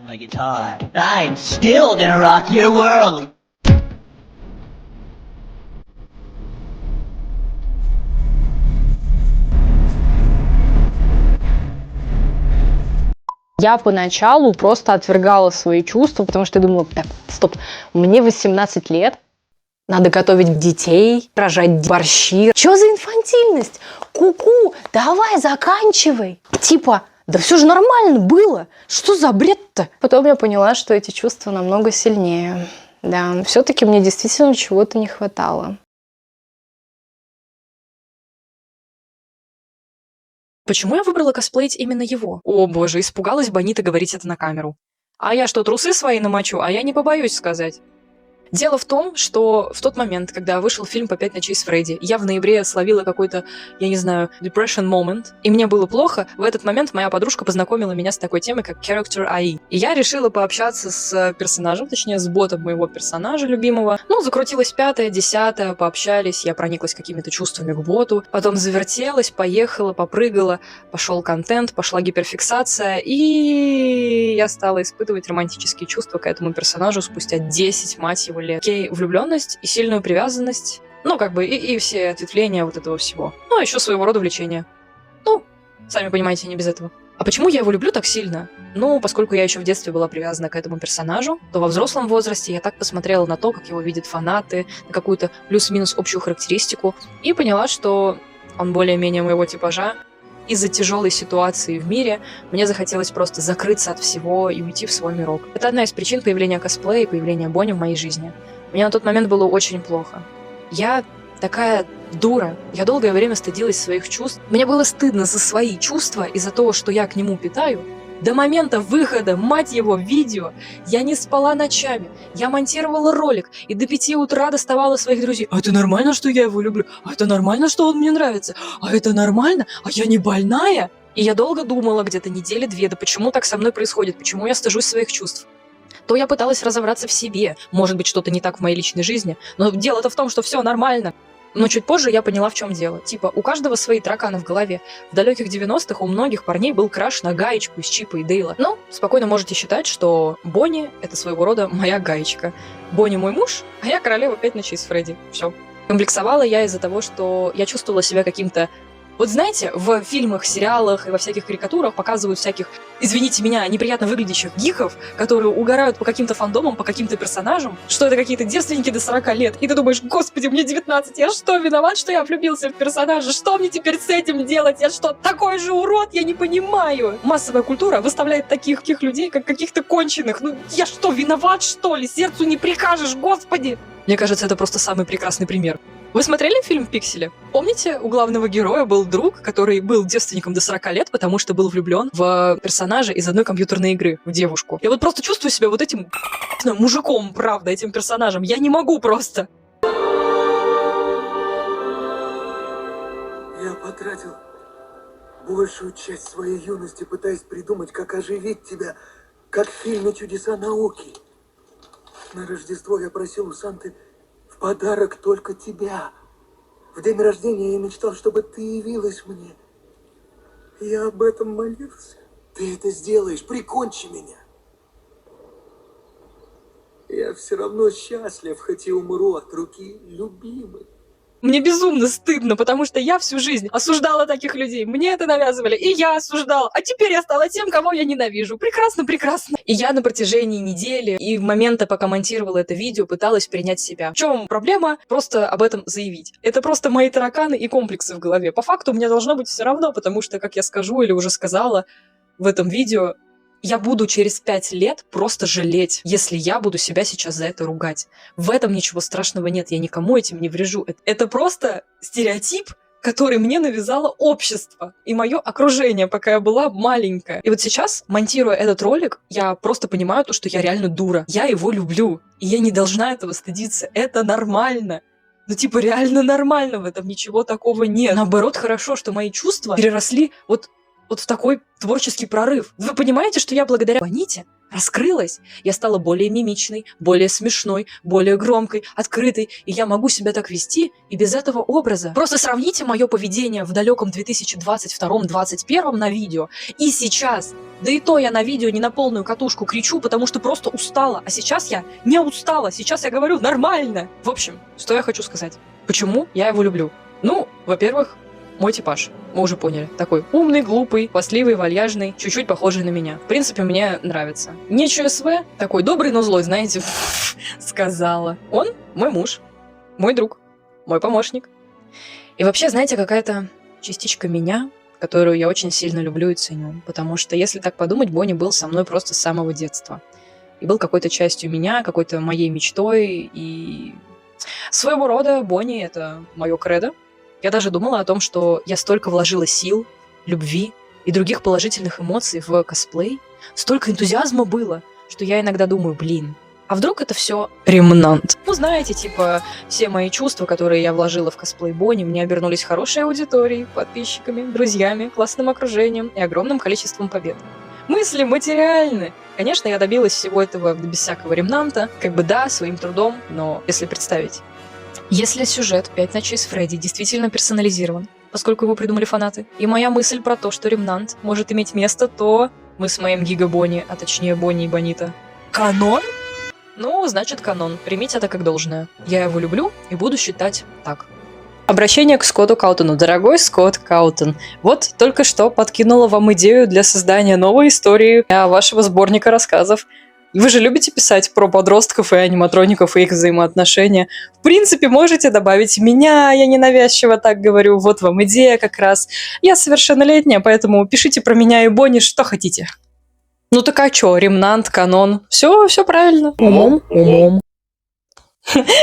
My guitar. I'm still gonna rock your world. Я поначалу просто отвергала свои чувства, потому что я думала, так, стоп, мне 18 лет, надо готовить детей, рожать борщи. Чё за инфантильность? Ку-ку, давай, заканчивай. Типа, да все же нормально было. Что за бред-то? Потом я поняла, что эти чувства намного сильнее. Да, все-таки мне действительно чего-то не хватало. Почему я выбрала косплеить именно его? О боже, испугалась бы Анита говорить это на камеру. А я что, трусы свои намочу? А я не побоюсь сказать. Дело в том, что в тот момент, когда вышел фильм «По 5 ночей с Фредди», я в ноябре словила какой-то, я не знаю, depression moment, и мне было плохо. В этот момент моя подружка познакомила меня с такой темой, как character AI. И я решила пообщаться с персонажем, точнее, с ботом моего персонажа любимого. Ну, закрутилась 5-е, 10-е, пообщались, я прониклась какими-то чувствами к боту, потом завертелась, поехала, попрыгала, пошел контент, пошла гиперфиксация, и я стала испытывать романтические чувства к этому персонажу спустя 10, мать его, лет. Окей, влюбленность и сильную привязанность, ну, как бы, и все ответвления вот этого всего. Ну, а еще своего рода влечение. Ну, сами понимаете, не без этого. А почему я его люблю так сильно? Ну, поскольку я еще в детстве была привязана к этому персонажу, то во взрослом возрасте я так посмотрела на то, как его видят фанаты, на какую-то плюс-минус общую характеристику, и поняла, что он более-менее моего типажа. Из-за тяжелой ситуации в мире мне захотелось просто закрыться от всего и уйти в свой мирок. Это одна из причин появления косплея и появления Бонни в моей жизни. Мне на тот момент было очень плохо. Я такая дура. Я долгое время стыдилась своих чувств. Мне было стыдно за свои чувства и за то, что я к нему питаю. До момента выхода, мать его, видео, я не спала ночами, я монтировала ролик и до 5 утра доставала своих друзей. А это нормально, что я его люблю? А это нормально, что он мне нравится? А это нормально? А я не больная? И я долго думала, где-то недели 2, да почему так со мной происходит, почему я стыжусь своих чувств. То я пыталась разобраться в себе, может быть, что-то не так в моей личной жизни, но дело-то в том, что все нормально. Но чуть позже я поняла, в чем дело. Типа, у каждого свои тараканы в голове. В далеких 90-х у многих парней был краш на гаечку из Чипа и Дейла. Ну, спокойно можете считать, что Бонни — это своего рода моя гаечка. Бонни мой муж, а я королева 5 ночей с Фредди. Все. Комплексовала я из-за того, что я чувствовала себя каким-то... Вот знаете, в фильмах, сериалах и во всяких карикатурах показывают всяких, извините меня, неприятно выглядящих гиков, которые угорают по каким-то фандомам, по каким-то персонажам, что это какие-то девственники до 40 лет. И ты думаешь, господи, мне 19, я что, виноват, что я влюбился в персонажа? Что мне теперь с этим делать? Я что, такой же урод? Я не понимаю. Массовая культура выставляет таких людей, как каких-то конченых. Ну, я что, виноват, что ли? Сердцу не прикажешь, господи! Мне кажется, это просто самый прекрасный пример. Вы смотрели фильм «Пиксели»? Помните, у главного героя был друг, который был девственником до 40 лет, потому что был влюблен в персонажа из одной компьютерной игры, в девушку. Я вот просто чувствую себя вот этим мужиком, правда, этим персонажем. Я не могу просто. Я потратил большую часть своей юности, пытаясь придумать, как оживить тебя, как в фильме «Чудеса науки». На Рождество я просил у Санты в подарок только тебя. В день рождения я мечтал, чтобы ты явилась мне. Я об этом молился. Ты это сделаешь, прикончи меня. Я все равно счастлив, хоть и умру от руки любимой. Мне безумно стыдно, потому что я всю жизнь осуждала таких людей. Мне это навязывали, и я осуждала. А теперь я стала тем, кого я ненавижу. Прекрасно, прекрасно. И я на протяжении недели и момента, пока монтировала это видео, пыталась принять себя. В чем проблема? Просто об этом заявить. Это просто мои тараканы и комплексы в голове. По факту мне должно быть все равно, потому что, как я скажу или уже сказала в этом видео, я буду через 5 лет просто жалеть, если я буду себя сейчас за это ругать. В этом ничего страшного нет, я никому этим не врежу. Это просто стереотип, который мне навязало общество и мое окружение, пока я была маленькая. И вот сейчас, монтируя этот ролик, я просто понимаю то, что я реально дура. Я его люблю, и я не должна этого стыдиться. Это нормально. Ну, типа, реально нормально, в этом ничего такого нет. Наоборот, хорошо, что мои чувства переросли вот в такой творческий прорыв. Вы понимаете, что я благодаря Боните раскрылась? Я стала более мимичной, более смешной, более громкой, открытой, и я могу себя так вести и без этого образа. Просто сравните мое поведение в далеком 2022-2021 на видео и сейчас. Да и то я на видео не на полную катушку кричу, потому что просто устала. А сейчас я не устала, сейчас я говорю нормально. В общем, что я хочу сказать. Почему я его люблю? Ну, во-первых, мой типаж. Мы уже поняли. Такой умный, глупый, хвастливый, вальяжный, чуть-чуть похожий на меня. В принципе, мне нравится. Не ЧСВ, такой добрый, но злой, знаете, сказала. Он мой муж, мой друг, мой помощник. И вообще, знаете, какая-то частичка меня, которую я очень сильно люблю и ценю. Потому что, если так подумать, Бонни был со мной просто с самого детства. И был какой-то частью меня, какой-то моей мечтой. И своего рода Бонни — это мое кредо. Я даже думала о том, что я столько вложила сил, любви и других положительных эмоций в косплей. Столько энтузиазма было, что я иногда думаю, блин, а вдруг это все ремнант? Ну, знаете, типа, все мои чувства, которые я вложила в косплей Бонни, мне обернулись хорошей аудиторией, подписчиками, друзьями, классным окружением и огромным количеством побед. Мысли материальны. Конечно, я добилась всего этого без всякого ремнанта. Как бы да, своим трудом, но если представить. Если сюжет «Пять ночей с Фредди» действительно персонализирован, поскольку его придумали фанаты, и моя мысль про то, что ремнант может иметь место, то мы с моим гига-Бонни, а точнее Бонни и Бонита. Канон? Ну, значит канон. Примите это как должное. Я его люблю и буду считать так. Обращение к Скотту Каутону. Дорогой Скотт Каутон, вот только что подкинула вам идею для создания новой истории вашего сборника рассказов. Вы же любите писать про подростков и аниматроников и их взаимоотношения. В принципе, можете добавить меня, я ненавязчиво так говорю, вот вам идея как раз. Я совершеннолетняя, поэтому пишите про меня и Бонни что хотите. Ну так а чё, ремнант, канон, все правильно. Умом.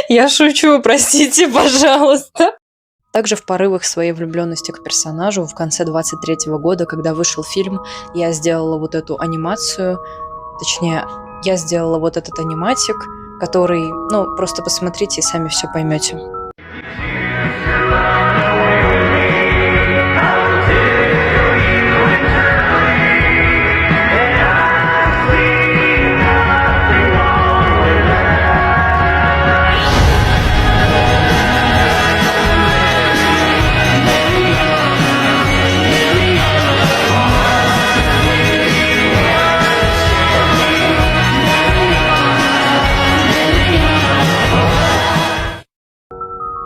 Я шучу, простите, пожалуйста. Также в порывах своей влюбленности к персонажу в конце 23-го года, когда вышел фильм, я сделала вот эту анимацию, точнее, я сделала вот этот аниматик, который, ну, просто посмотрите и сами все поймете.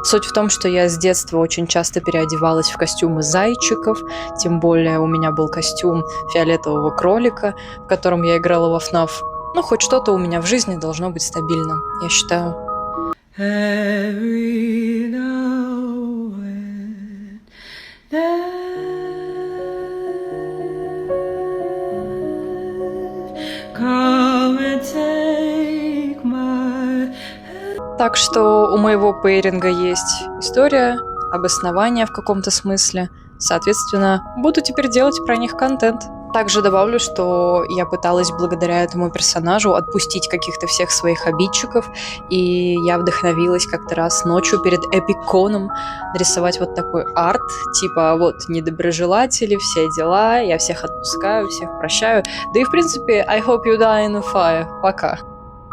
Суть в том, что я с детства очень часто переодевалась в костюмы зайчиков, тем более у меня был костюм фиолетового кролика, в котором я играла во FNAF. Ну, хоть что-то у меня в жизни должно быть стабильным, я считаю. Так что у моего пейринга есть история, обоснование в каком-то смысле. Соответственно, буду теперь делать про них контент. Также добавлю, что я пыталась благодаря этому персонажу отпустить каких-то всех своих обидчиков, и я вдохновилась как-то раз ночью перед Эпиконом нарисовать вот такой арт, типа вот недоброжелатели, все дела, я всех отпускаю, всех прощаю. Да и в принципе, I hope you die in a fire. Пока.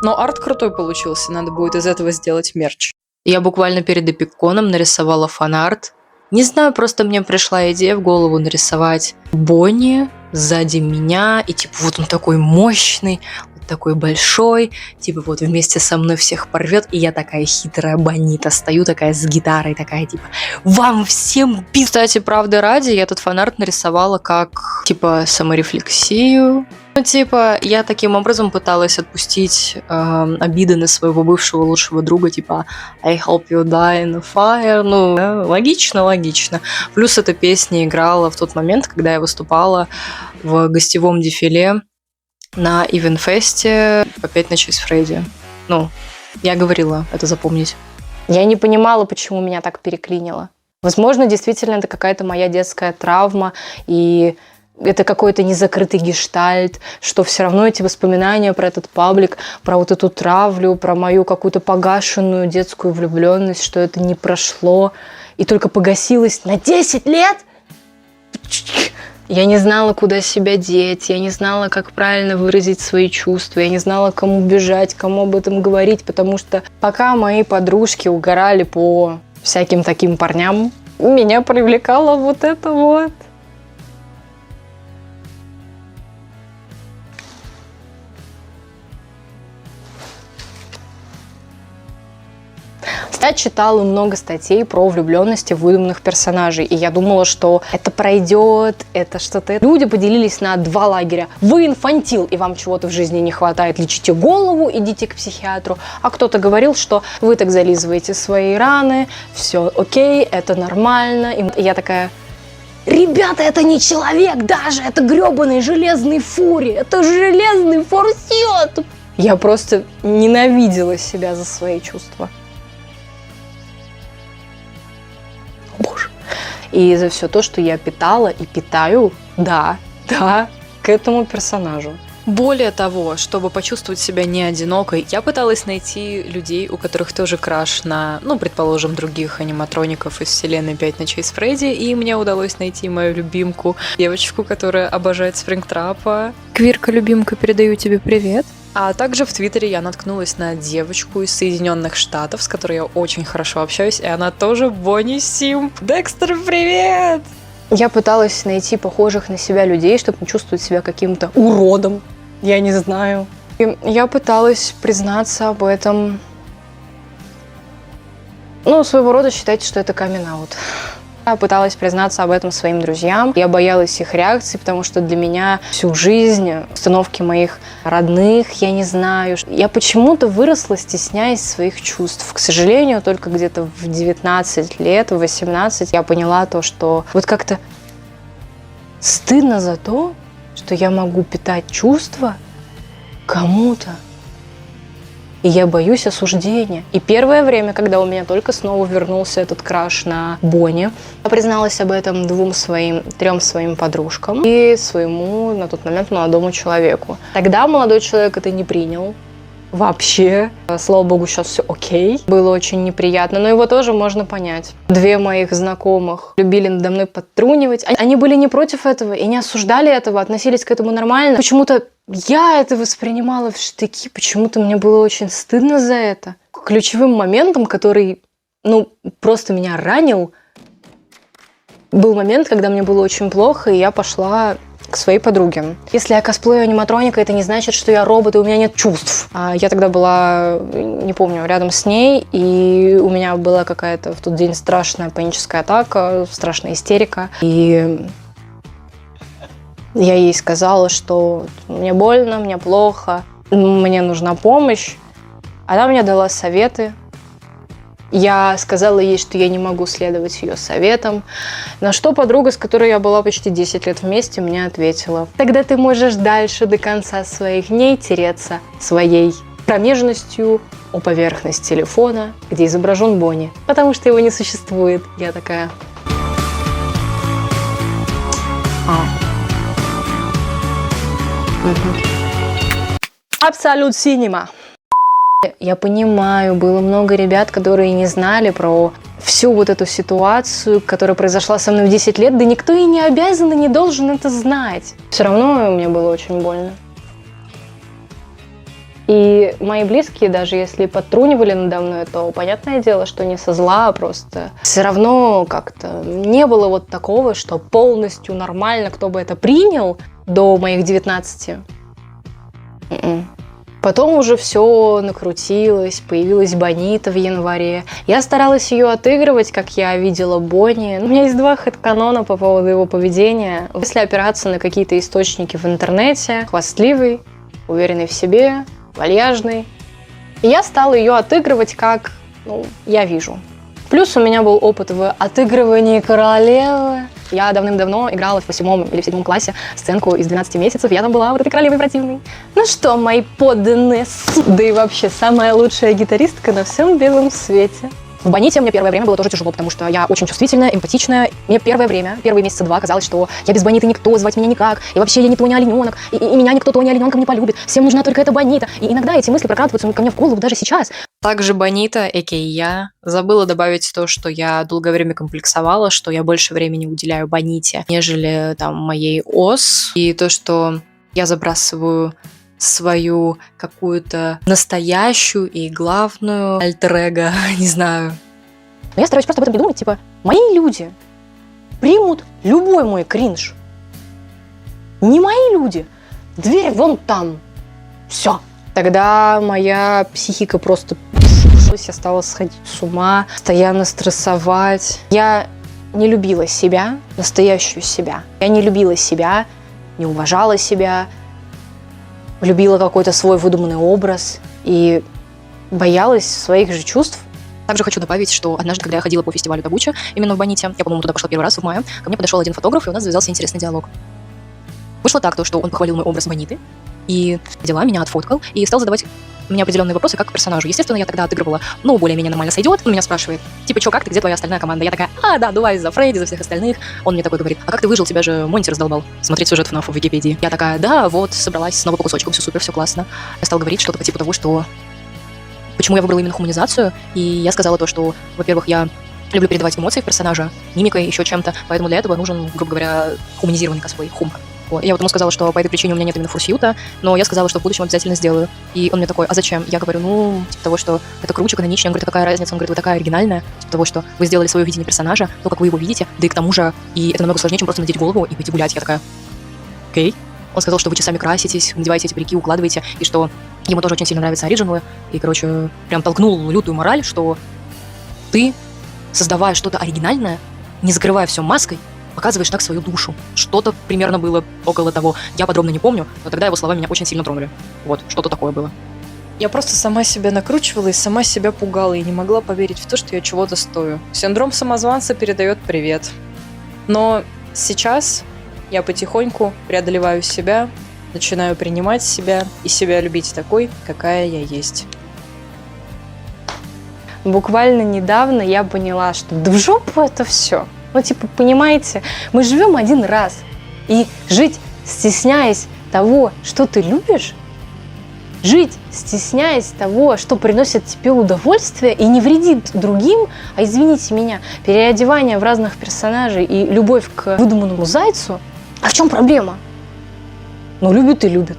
Но арт крутой получился, надо будет из этого сделать мерч. Я буквально перед Эпиконом нарисовала фан-арт. Не знаю, просто мне пришла идея в голову нарисовать Бонни сзади меня, и типа вот он такой мощный, вот такой большой, типа вот вместе со мной всех порвет, и я такая хитрая Бонита, стою такая с гитарой, такая типа вам всем пиздец. Кстати, правды ради, я этот фан-арт нарисовала как типа саморефлексию. Ну, типа, я таким образом пыталась отпустить обиды на своего бывшего лучшего друга, типа I hope you die in a fire. Ну, логично. Плюс эта песня играла в тот момент, когда я выступала в гостевом дефиле на Ивенфесте по 5 ночей с Фредди. Ну, я говорила это запомнить. Я не понимала, почему меня так переклинило. Возможно, действительно, это какая-то моя детская травма, и это какой-то незакрытый гештальт, что все равно эти воспоминания про этот паблик, про вот эту травлю, про мою какую-то погашенную детскую влюбленность, что это не прошло и только погасилось на 10 лет. Я не знала, куда себя деть, я не знала, как правильно выразить свои чувства, я не знала, кому бежать, кому об этом говорить, потому что пока мои подружки угорали по всяким таким парням, меня привлекало вот это вот. Я читала много статей про влюбленности в выдуманных персонажей, и я думала, что это пройдет, это что-то. Люди поделились на два лагеря. Вы инфантил, и вам чего-то в жизни не хватает, лечите голову, идите к психиатру. А кто-то говорил, что вы так зализываете свои раны, все окей, это нормально. И я такая: ребята, это не человек даже, это гребаный железный фури, это железный форсет. Я просто ненавидела себя за свои чувства. Боже. И за все то, что я питала и питаю, да, к этому персонажу. Более того, чтобы почувствовать себя не одинокой, я пыталась найти людей, у которых тоже краш на, предположим, других аниматроников из вселенной «Пять ночей с Фредди», и мне удалось найти мою любимку, девочку, которая обожает Спрингтрапа. Квирка-любимка, передаю тебе привет. А также в Твиттере я наткнулась на девочку из Соединенных Штатов, с которой я очень хорошо общаюсь, и она тоже Бонни Симп. Декстер, привет! Я пыталась найти похожих на себя людей, чтобы не чувствовать себя каким-то уродом, я не знаю. И я пыталась признаться об этом, своего рода считайте, что это камин-аут. Я пыталась признаться об этом своим друзьям. Я боялась их реакции, потому что для меня всю жизнь, установки моих родных, я не знаю. Я почему-то выросла, стесняясь своих чувств. К сожалению, только где-то в 19 лет, в 18 я поняла то, что вот как-то стыдно за то, что я могу питать чувства кому-то. И я боюсь осуждения. И первое время, когда у меня только снова вернулся этот краш на Бонни, я призналась об этом 3 своим подружкам и своему на тот момент молодому человеку. Тогда молодой человек это не принял. Вообще. Слава богу, сейчас все окей. Было очень неприятно, но его тоже можно понять. 2 моих знакомых любили надо мной подтрунивать. Они были не против этого и не осуждали этого, относились к этому нормально. Почему-то я это воспринимала в штыки, почему-то мне было очень стыдно за это. Ключевым моментом, который, просто меня ранил, был момент, когда мне было очень плохо, и я пошла к своей подруге. Если я косплею аниматроника, это не значит, что я робот, и у меня нет чувств. Я тогда была, не помню, рядом с ней, и у меня была какая-то в тот день страшная паническая атака, страшная истерика. И я ей сказала, что мне больно, мне плохо, мне нужна помощь. Она мне дала советы. Я сказала ей, что я не могу следовать ее советам. На что подруга, с которой я была почти 10 лет вместе, мне ответила: тогда ты можешь дальше до конца своих дней тереться своей промежностью о поверхность телефона, где изображен Бонни, потому что его не существует. Я такая: Абсолют Синема. Я понимаю, было много ребят, которые не знали про всю вот эту ситуацию, которая произошла со мной в 10 лет, да никто и не обязан, и не должен это знать. Все равно мне было очень больно. И мои близкие, даже если подтрунивали надо мной, то понятное дело, что не со зла, а просто все равно как-то не было вот такого, что полностью нормально, кто бы это принял до моих 19. Потом уже все накрутилось, появилась Бонита в январе. Я старалась ее отыгрывать, как я видела Бонни. У меня есть 2 хэдканона по поводу его поведения. Если опираться на какие-то источники в интернете, хвастливый, уверенный в себе, вальяжный. И я стала ее отыгрывать, как, я вижу. Плюс у меня был опыт в отыгрывании королевы. Я давным-давно играла в 8 или в 7 классе сценку из 12 месяцев. Я там была вот этой королевой противной. Ну что, мои подданные, да и вообще самая лучшая гитаристка на всем белом свете. В Боните мне первое время было тоже тяжело, потому что я очень чувствительная, эмпатичная. Мне первое время, первые месяца 2 казалось, что я без Бониты никто, звать меня никак, и вообще я не Тоня Олененок, и меня никто Тоня Олененком не полюбит, всем нужна только эта Бонита. И иногда эти мысли прокрадываются ко мне в голову даже сейчас. Также Бонита, а.к.а. я, забыла добавить то, что я долгое время комплексовала, что я больше времени уделяю Боните, нежели там моей ос, и то, что я забрасываю свою какую-то настоящую и главную альтер-эго, не знаю. Но я стараюсь просто об этом не думать, типа, мои люди примут любой мой кринж. Не мои люди. Дверь вон там. Все. Тогда моя психика просто... Я стала сходить с ума, постоянно стрессовать. Я не любила себя, настоящую себя. Я не любила себя, не уважала себя, любила какой-то свой выдуманный образ и боялась своих же чувств. Также хочу добавить, что однажды, когда я ходила по фестивалю Табуча, именно в Боните, я, по-моему, туда пошла первый раз в мае, ко мне подошел один фотограф, и у нас завязался интересный диалог. Вышло так, то, что он похвалил мой образ Бониты, и дела меня отфоткал, и стал задавать мне определенные вопросы как к персонажу. Естественно, я тогда отыгрывала, ну, более-менее нормально сойдет. Он меня спрашивает, типа, чё, как ты, где твоя остальная команда? Я такая, да, давай за Фредди, за всех остальных. Он мне такой говорит, а как ты выжил, тебя же монитор раздолбал. Смотреть сюжет ФНАФ в Википедии. Я такая, да, вот, собралась снова по кусочкам, все супер, все классно. Я стала говорить что-то по типу того, что почему я выбрала именно хуманизацию, и я сказала то, что, во-первых, я люблю передавать эмоции в персонажа, мимикой, еще чем-то, поэтому для этого нужен, грубо говоря, хуманизированный косплей, хумор. Я вот ему сказала, что по этой причине у меня нет именно фурсьюта, но я сказала, что в будущем обязательно сделаю. И он мне такой, а зачем? Я говорю, ну, типа того, что это круче, каноничнее. Он говорит, а какая разница? Он говорит, вы такая оригинальная, типа того, что вы сделали свое видение персонажа, то, как вы его видите, да и к тому же, и это намного сложнее, чем просто надеть голову и пойти гулять. Я такая, окей. Он сказал, что вы часами краситесь, надеваете эти парики, укладываете, и что ему тоже очень сильно нравятся оригиналы. И, короче, прям толкнул лютую мораль, что ты, создавая что-то оригинальное, не закрывая все маской, показываешь так свою душу. Что-то примерно было около того. Я подробно не помню, но тогда его слова меня очень сильно тронули. Вот, что-то такое было. Я просто сама себя накручивала и сама себя пугала, и не могла поверить в то, что я чего-то стою. Синдром самозванца передает привет. Но сейчас я потихоньку преодолеваю себя, начинаю принимать себя и себя любить такой, какая я есть. Буквально недавно я поняла, что да в жопу это все. Ну, типа, понимаете, мы живем один раз. И жить, стесняясь того, что ты любишь, жить, стесняясь того, что приносит тебе удовольствие и не вредит другим, а, извините меня, переодевание в разных персонажей и любовь к выдуманному зайцу, а в чем проблема? Ну, любит и любит.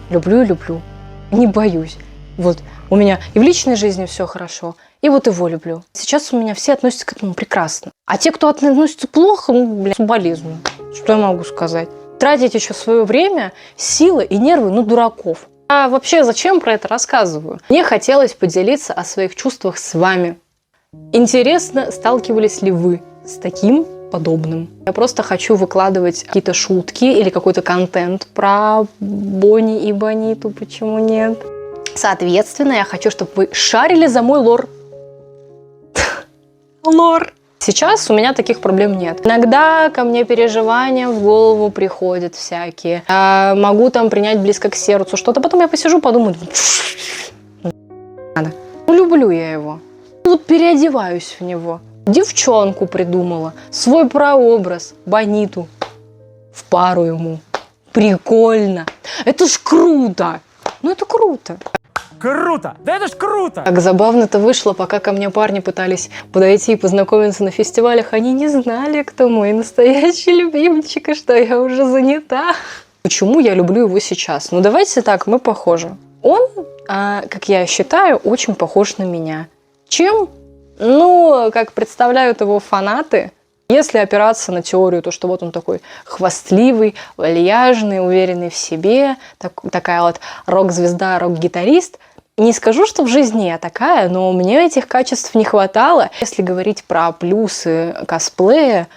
Люблю и люблю. Не боюсь. Вот, у меня и в личной жизни все хорошо, и вот его люблю. Сейчас у меня все относятся к этому прекрасно. А те, кто относится плохо, ну, блядь, соболезную. Что я могу сказать? Тратить еще свое время, силы и нервы на дураков. А вообще, зачем про это рассказываю? Мне хотелось поделиться о своих чувствах с вами. Интересно, сталкивались ли вы с таким подобным? Я просто хочу выкладывать какие-то шутки или какой-то контент про Бонни и Бониту, почему нет? Соответственно, я хочу, чтобы вы шарили за мой лор. Лор. Сейчас у меня таких проблем нет. Иногда ко мне переживания в голову приходят всякие. Я могу там принять близко к сердцу что-то. Потом я посижу, подумаю, надо. Ну, люблю я его. Вот переодеваюсь в него. Девчонку придумала. Свой прообраз. Бониту. В пару ему. Прикольно. Это ж круто. Ну, это круто. Круто! Да это ж круто! Как забавно-то вышло, пока ко мне парни пытались подойти и познакомиться на фестивалях, они не знали, кто мой настоящий любимчик, и что я уже занята. Почему я люблю его сейчас? Ну, давайте так, мы похожи. Он, как я считаю, очень похож на меня. Чем? Ну, как представляют его фанаты. Если опираться на теорию, то что вот он такой хвастливый, вальяжный, уверенный в себе, такая вот рок-звезда, рок-гитарист. Не скажу, что в жизни я такая, но мне этих качеств не хватало. Если говорить про плюсы косплея,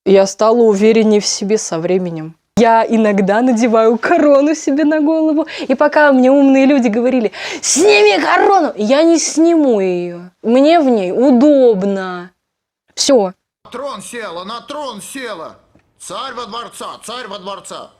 я стала увереннее в себе со временем. Я иногда надеваю корону себе на голову, и пока мне умные люди говорили «Сними корону!», я не сниму ее. Мне в ней удобно. Все. На трон села. Царь во дворца, царь во дворца.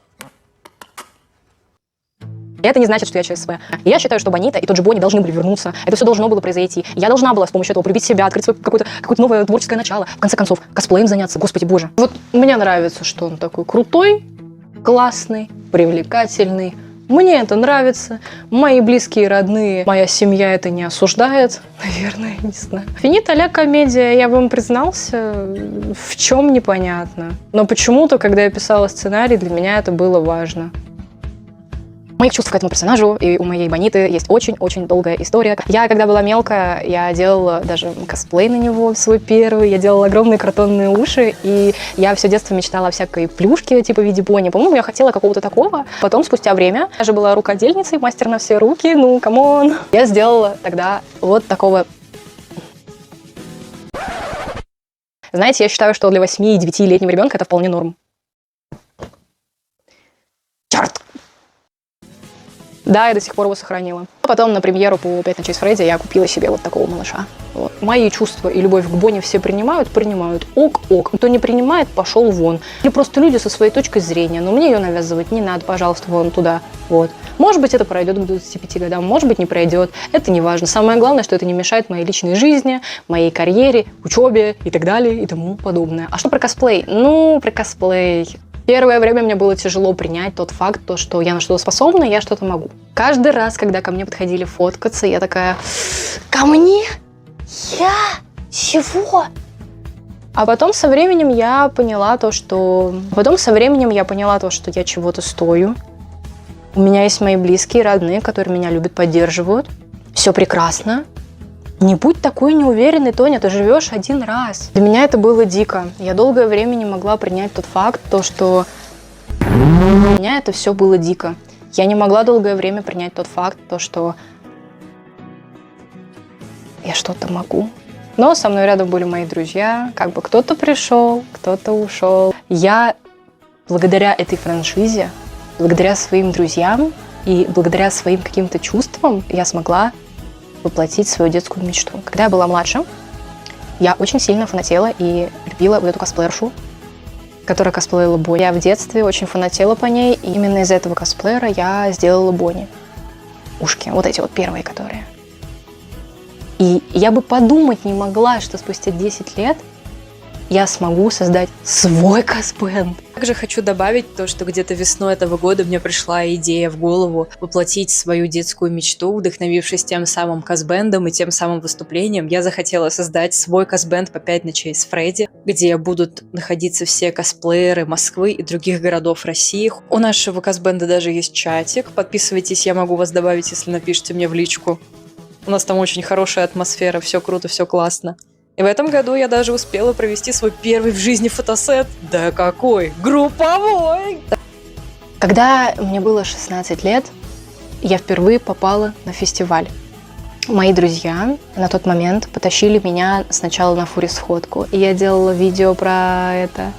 И это не значит, что я ЧСВ. Я считаю, что Бонита и тот же Бонни должны были вернуться. Это все должно было произойти. Я должна была с помощью этого полюбить себя, открыть свое какое-то новое творческое начало. В конце концов, косплеем заняться. Господи боже. Вот мне нравится, что он такой крутой, классный, привлекательный. Мне это нравится. Мои близкие и родные, моя семья это не осуждает. Наверное, не знаю. Финит а-ля комедия, я бы вам признался, в чем непонятно. Но почему-то, когда я писала сценарий, для меня это было важно. Моих чувств к этому персонажу и у моей Бониты есть очень-очень долгая история. Я, когда была мелкая, я делала даже косплей на него свой первый. Я делала огромные картонные уши, и я все детство мечтала о всякой плюшке, типа в виде Бонни. По-моему, я хотела какого-то такого. Потом, спустя время, я же была рукодельницей, мастер на все руки, ну, камон. Я сделала тогда вот такого. Знаете, я считаю, что для 8- и 9-летнего ребенка это вполне норм. Черт! Да, я до сих пор его сохранила. А потом на премьеру по 5 ночей с Фредди я купила себе вот такого малыша. Вот. Мои чувства и любовь к Бонни все принимают. Ок-ок. Кто не принимает, пошел вон. Или просто люди со своей точкой зрения. Но мне ее навязывать не надо, пожалуйста, вон туда. Вот. Может быть, это пройдет к 25 годам, может быть, не пройдет. Это не важно. Самое главное, что это не мешает моей личной жизни, моей карьере, учебе и так далее и тому подобное. А что про косплей? Ну, про косплей. Первое время мне было тяжело принять тот факт, что я на что-то способна, я что-то могу. Каждый раз, когда ко мне подходили фоткаться, я такая: ко мне? Я? Чего? А потом со временем я поняла то, что я чего-то стою. У меня есть мои близкие, родные, которые меня любят, поддерживают. Все прекрасно. Не будь такой неуверенной, Тоня, ты живешь один раз. Для меня это было дико. Я долгое время не могла принять тот факт, что для меня это все было дико. Я не могла долгое время принять тот факт, что я что-то могу. Но со мной рядом были мои друзья. Как бы кто-то пришел, кто-то ушел. Я благодаря этой франшизе, благодаря своим друзьям и благодаря своим каким-то чувствам я смогла воплотить свою детскую мечту. Когда я была младше, я очень сильно фанатела и любила вот эту косплеершу, которая косплеила Бонни. Я в детстве очень фанатела по ней, и именно из этого косплеера я сделала Бонни. Ушки, вот эти вот первые, которые. И я бы подумать не могла, что спустя 10 лет я смогу создать свой косплей. Также хочу добавить то, что где-то весной этого года мне пришла идея в голову воплотить свою детскую мечту, вдохновившись тем самым косбендом и тем самым выступлением. Я захотела создать свой косбенд по 5 ночей с Фредди, где будут находиться все косплееры Москвы и других городов России. У нашего косбенда даже есть чатик. Подписывайтесь, я могу вас добавить, если напишите мне в личку. У нас там очень хорошая атмосфера, все круто, все классно. И в этом году я даже успела провести свой первый в жизни фотосет. Да какой? Групповой! Когда мне было 16 лет, я впервые попала на фестиваль. Мои друзья на тот момент потащили меня сначала на фури-сходку, и я делала видео про это,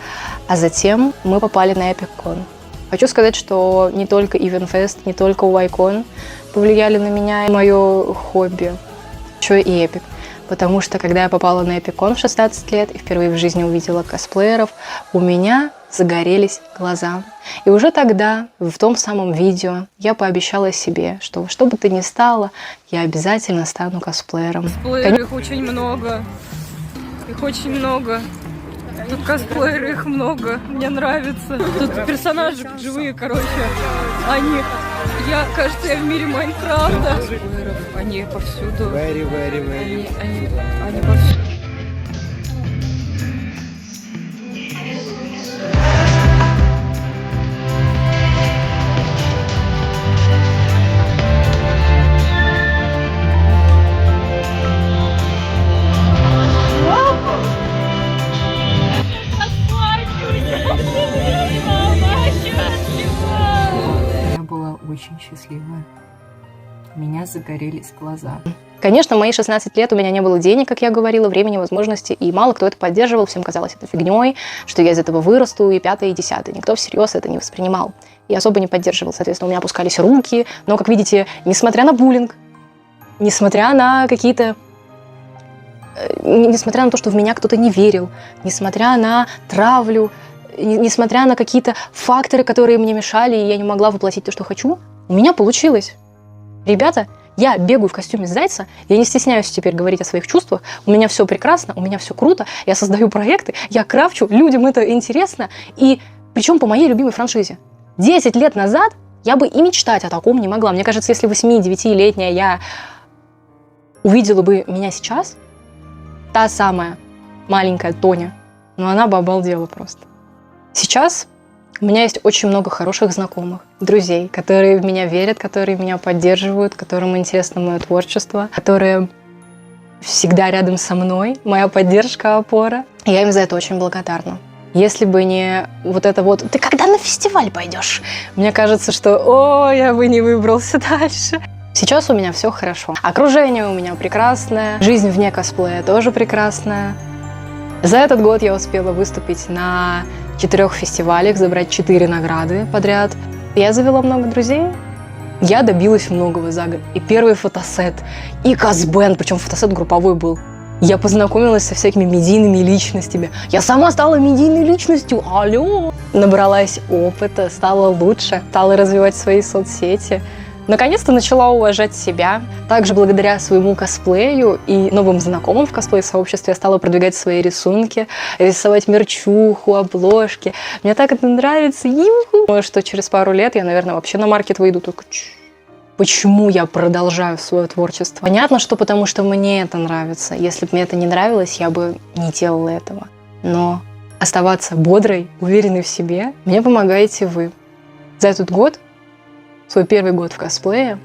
а затем мы попали на EpicCon. Хочу сказать, что не только EventFest, не только YCon повлияли на меня и мое хобби, еще и Epic. Потому что, когда я попала на EpicCon в 16 лет и впервые в жизни увидела косплееров, у меня загорелись глаза. И уже тогда, в том самом видео, я пообещала себе, что что бы то ни стало, я обязательно стану косплеером. Косплееров их очень много. Их очень много. Тут косплееры, их много. Мне нравится. Тут персонажи живые, короче. Кажется, я в мире Майнкрафта. Они повсюду. Они повсюду. Я была очень счастлива. У меня загорелись глаза. Конечно, в мои 16 лет у меня не было денег, как я говорила, времени, возможностей, и мало кто это поддерживал, всем казалось это фигней, что я из этого вырасту, и 5-е, и 10-е. Никто всерьез это не воспринимал. И особо не поддерживал, соответственно, у меня опускались руки. Но, как видите, несмотря на буллинг, несмотря на какие-то... Несмотря на то, что в меня кто-то не верил, несмотря на травлю, несмотря на какие-то факторы, которые мне мешали, и я не могла воплотить то, что хочу, у меня получилось. Ребята, я бегаю в костюме зайца, я не стесняюсь теперь говорить о своих чувствах, у меня все прекрасно, у меня все круто, я создаю проекты, я крафчу, людям это интересно, и причем по моей любимой франшизе. 10 лет назад я бы и мечтать о таком не могла. Мне кажется, если 8-9-летняя я увидела бы меня сейчас, та самая маленькая Тоня, ну она бы обалдела просто. Сейчас у меня есть очень много хороших знакомых, друзей, которые в меня верят, которые меня поддерживают, которым интересно мое творчество, которые всегда рядом со мной, моя поддержка, опора. Я им за это очень благодарна. Если бы не вот это вот «ты когда на фестиваль пойдешь?» Мне кажется, что «о, я бы не выбрался дальше». Сейчас у меня все хорошо. Окружение у меня прекрасное, жизнь вне косплея тоже прекрасная. За этот год я успела выступить на 4 фестивалях, забрать 4 награды подряд. Я завела много друзей. Я добилась многого за год. И первый фотосет, и косбенд, причем фотосет групповой был. Я познакомилась со всякими медийными личностями. Я сама стала медийной личностью. Алло! Набралась опыта, стала лучше, стала развивать свои соцсети. Наконец-то начала уважать себя. Также благодаря своему косплею и новым знакомым в косплей-сообществе я стала продвигать свои рисунки, рисовать мерчуху, обложки. Мне так это нравится. Юху! Думаю, что через пару лет я, наверное, вообще на маркет выйду. Только почему я продолжаю свое творчество? Понятно, что потому что мне это нравится. Если бы мне это не нравилось, я бы не делала этого. Но оставаться бодрой, уверенной в себе, мне помогаете вы. За этот год, свой первый год в косплее,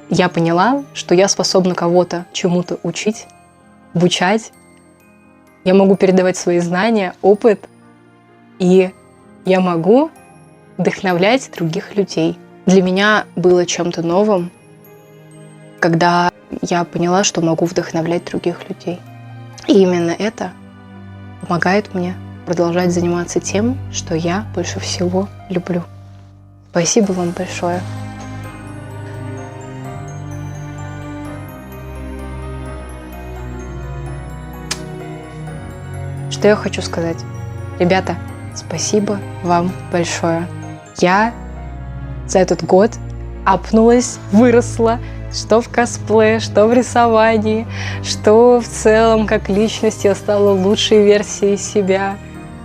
я поняла, что я способна кого-то чему-то учить, обучать. Я могу передавать свои знания, опыт, и я могу вдохновлять других людей. Для меня было чем-то новым, когда я поняла, что могу вдохновлять других людей. И именно это помогает мне продолжать заниматься тем, что я больше всего люблю. Спасибо вам большое. Что я хочу сказать? Ребята, спасибо вам большое. Я за этот год апнулась, выросла, что в косплее, что в рисовании, что в целом как личность я стала лучшей версией себя.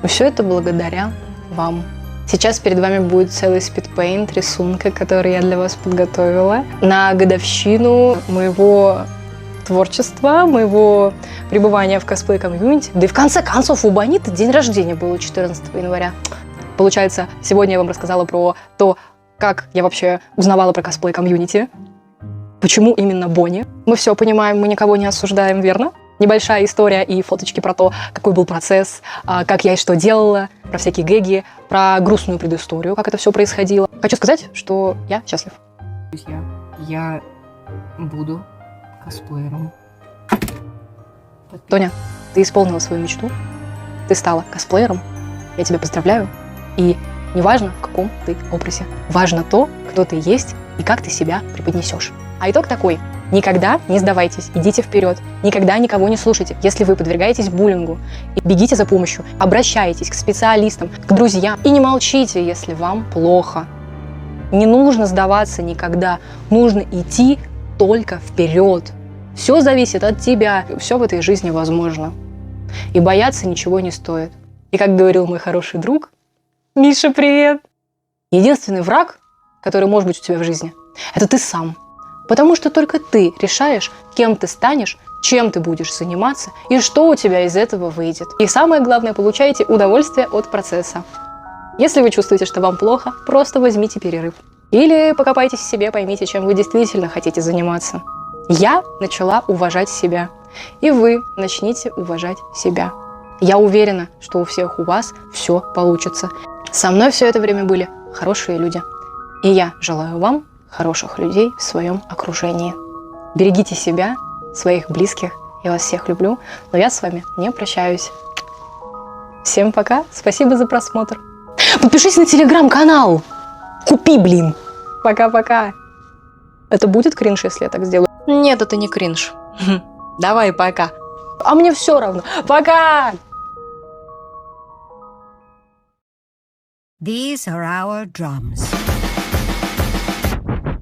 Но все это благодаря вам. Сейчас перед вами будет целый спидпейнт рисунка, который я для вас подготовила на годовщину моего творчества, моего пребывания в косплей-комьюнити. Да и в конце концов у Бониты день рождения был 14 января. Получается, сегодня я вам рассказала про то, как я вообще узнавала про косплей-комьюнити, почему именно Бонни. Мы все понимаем, мы никого не осуждаем, верно? Небольшая история и фоточки про то, какой был процесс, как я и что делала, про всякие гэги, про грустную предысторию, как это все происходило. Хочу сказать, что я счастлив. Друзья, я буду косплеером. Тоня, ты исполнила свою мечту, ты стала косплеером, я тебя поздравляю. И неважно, в каком ты образе, важно то, кто ты есть и как ты себя преподнесешь. А итог такой. Никогда не сдавайтесь, идите вперед, никогда никого не слушайте. Если вы подвергаетесь буллингу, бегите за помощью, обращайтесь к специалистам, к друзьям и не молчите, если вам плохо. Не нужно сдаваться никогда, нужно идти только вперед. Все зависит от тебя, все в этой жизни возможно. И бояться ничего не стоит. И как говорил мой хороший друг, Миша, привет! Единственный враг, который может быть у тебя в жизни, это ты сам. Потому что только ты решаешь, кем ты станешь, чем ты будешь заниматься и что у тебя из этого выйдет. И самое главное, получаете удовольствие от процесса. Если вы чувствуете, что вам плохо, просто возьмите перерыв. Или покопайтесь в себе, поймите, чем вы действительно хотите заниматься. Я начала уважать себя. И вы начните уважать себя. Я уверена, что у всех у вас все получится. Со мной все это время были хорошие люди. И я желаю вам хороших людей в своем окружении. Берегите себя, своих близких. Я вас всех люблю, но я с вами не прощаюсь. Всем пока, спасибо за просмотр. Подпишись на телеграм-канал. Купи, блин. Пока-пока. Это будет кринж, если я так сделаю? Нет, это не кринж. Давай, пока. А мне все равно. Пока! These are our drums.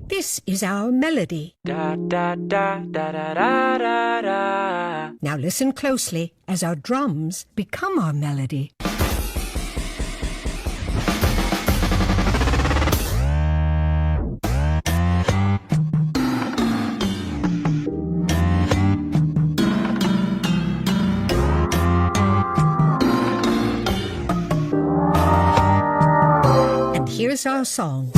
This is our melody. Da, da, da, da, da, da, da, da. Now listen closely as our drums become our melody. And here's our song.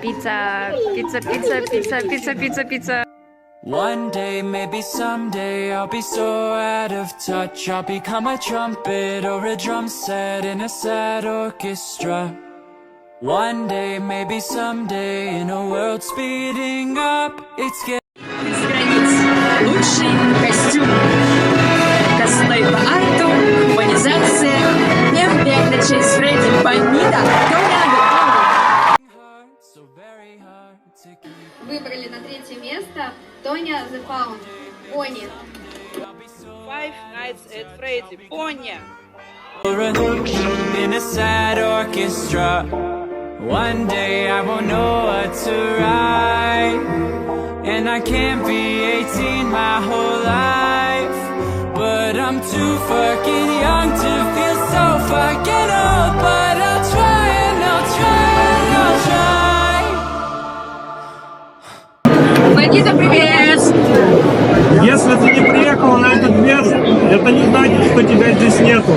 Pizza, pizza, pizza, pizza, pizza, pizza, pizza. One day, maybe someday, I'll be so out of touch. I'll become a trumpet or a drum set in a sad orchestra. One day, maybe someday, in a world speeding up, it's getting... Без границ. Лучший костюм. Косплей по арту, гуманизация, М5 ночей с Фредди, Бонита, Выбрали на третье место Тоня The Found, Бонни. Five Nights at Freddy, Бонни. In a sad orchestra. One day I won't know what to write, and I can't be 18 my whole life, but I'm too fucking young to feel so fucking old. But I'll try and I'll try and I'll try. Бонита, привет! Если ты не приехала на этот вес, это не значит, что тебя здесь нету.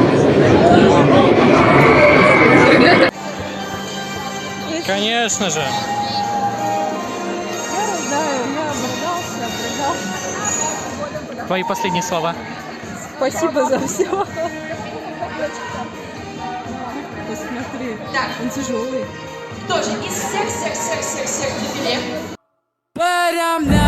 Конечно же. Я рыдаю, я обрыдался. Твои последние слова. Спасибо за все. Посмотри, он тяжелый. Тоже из всех дефиле. But I'm not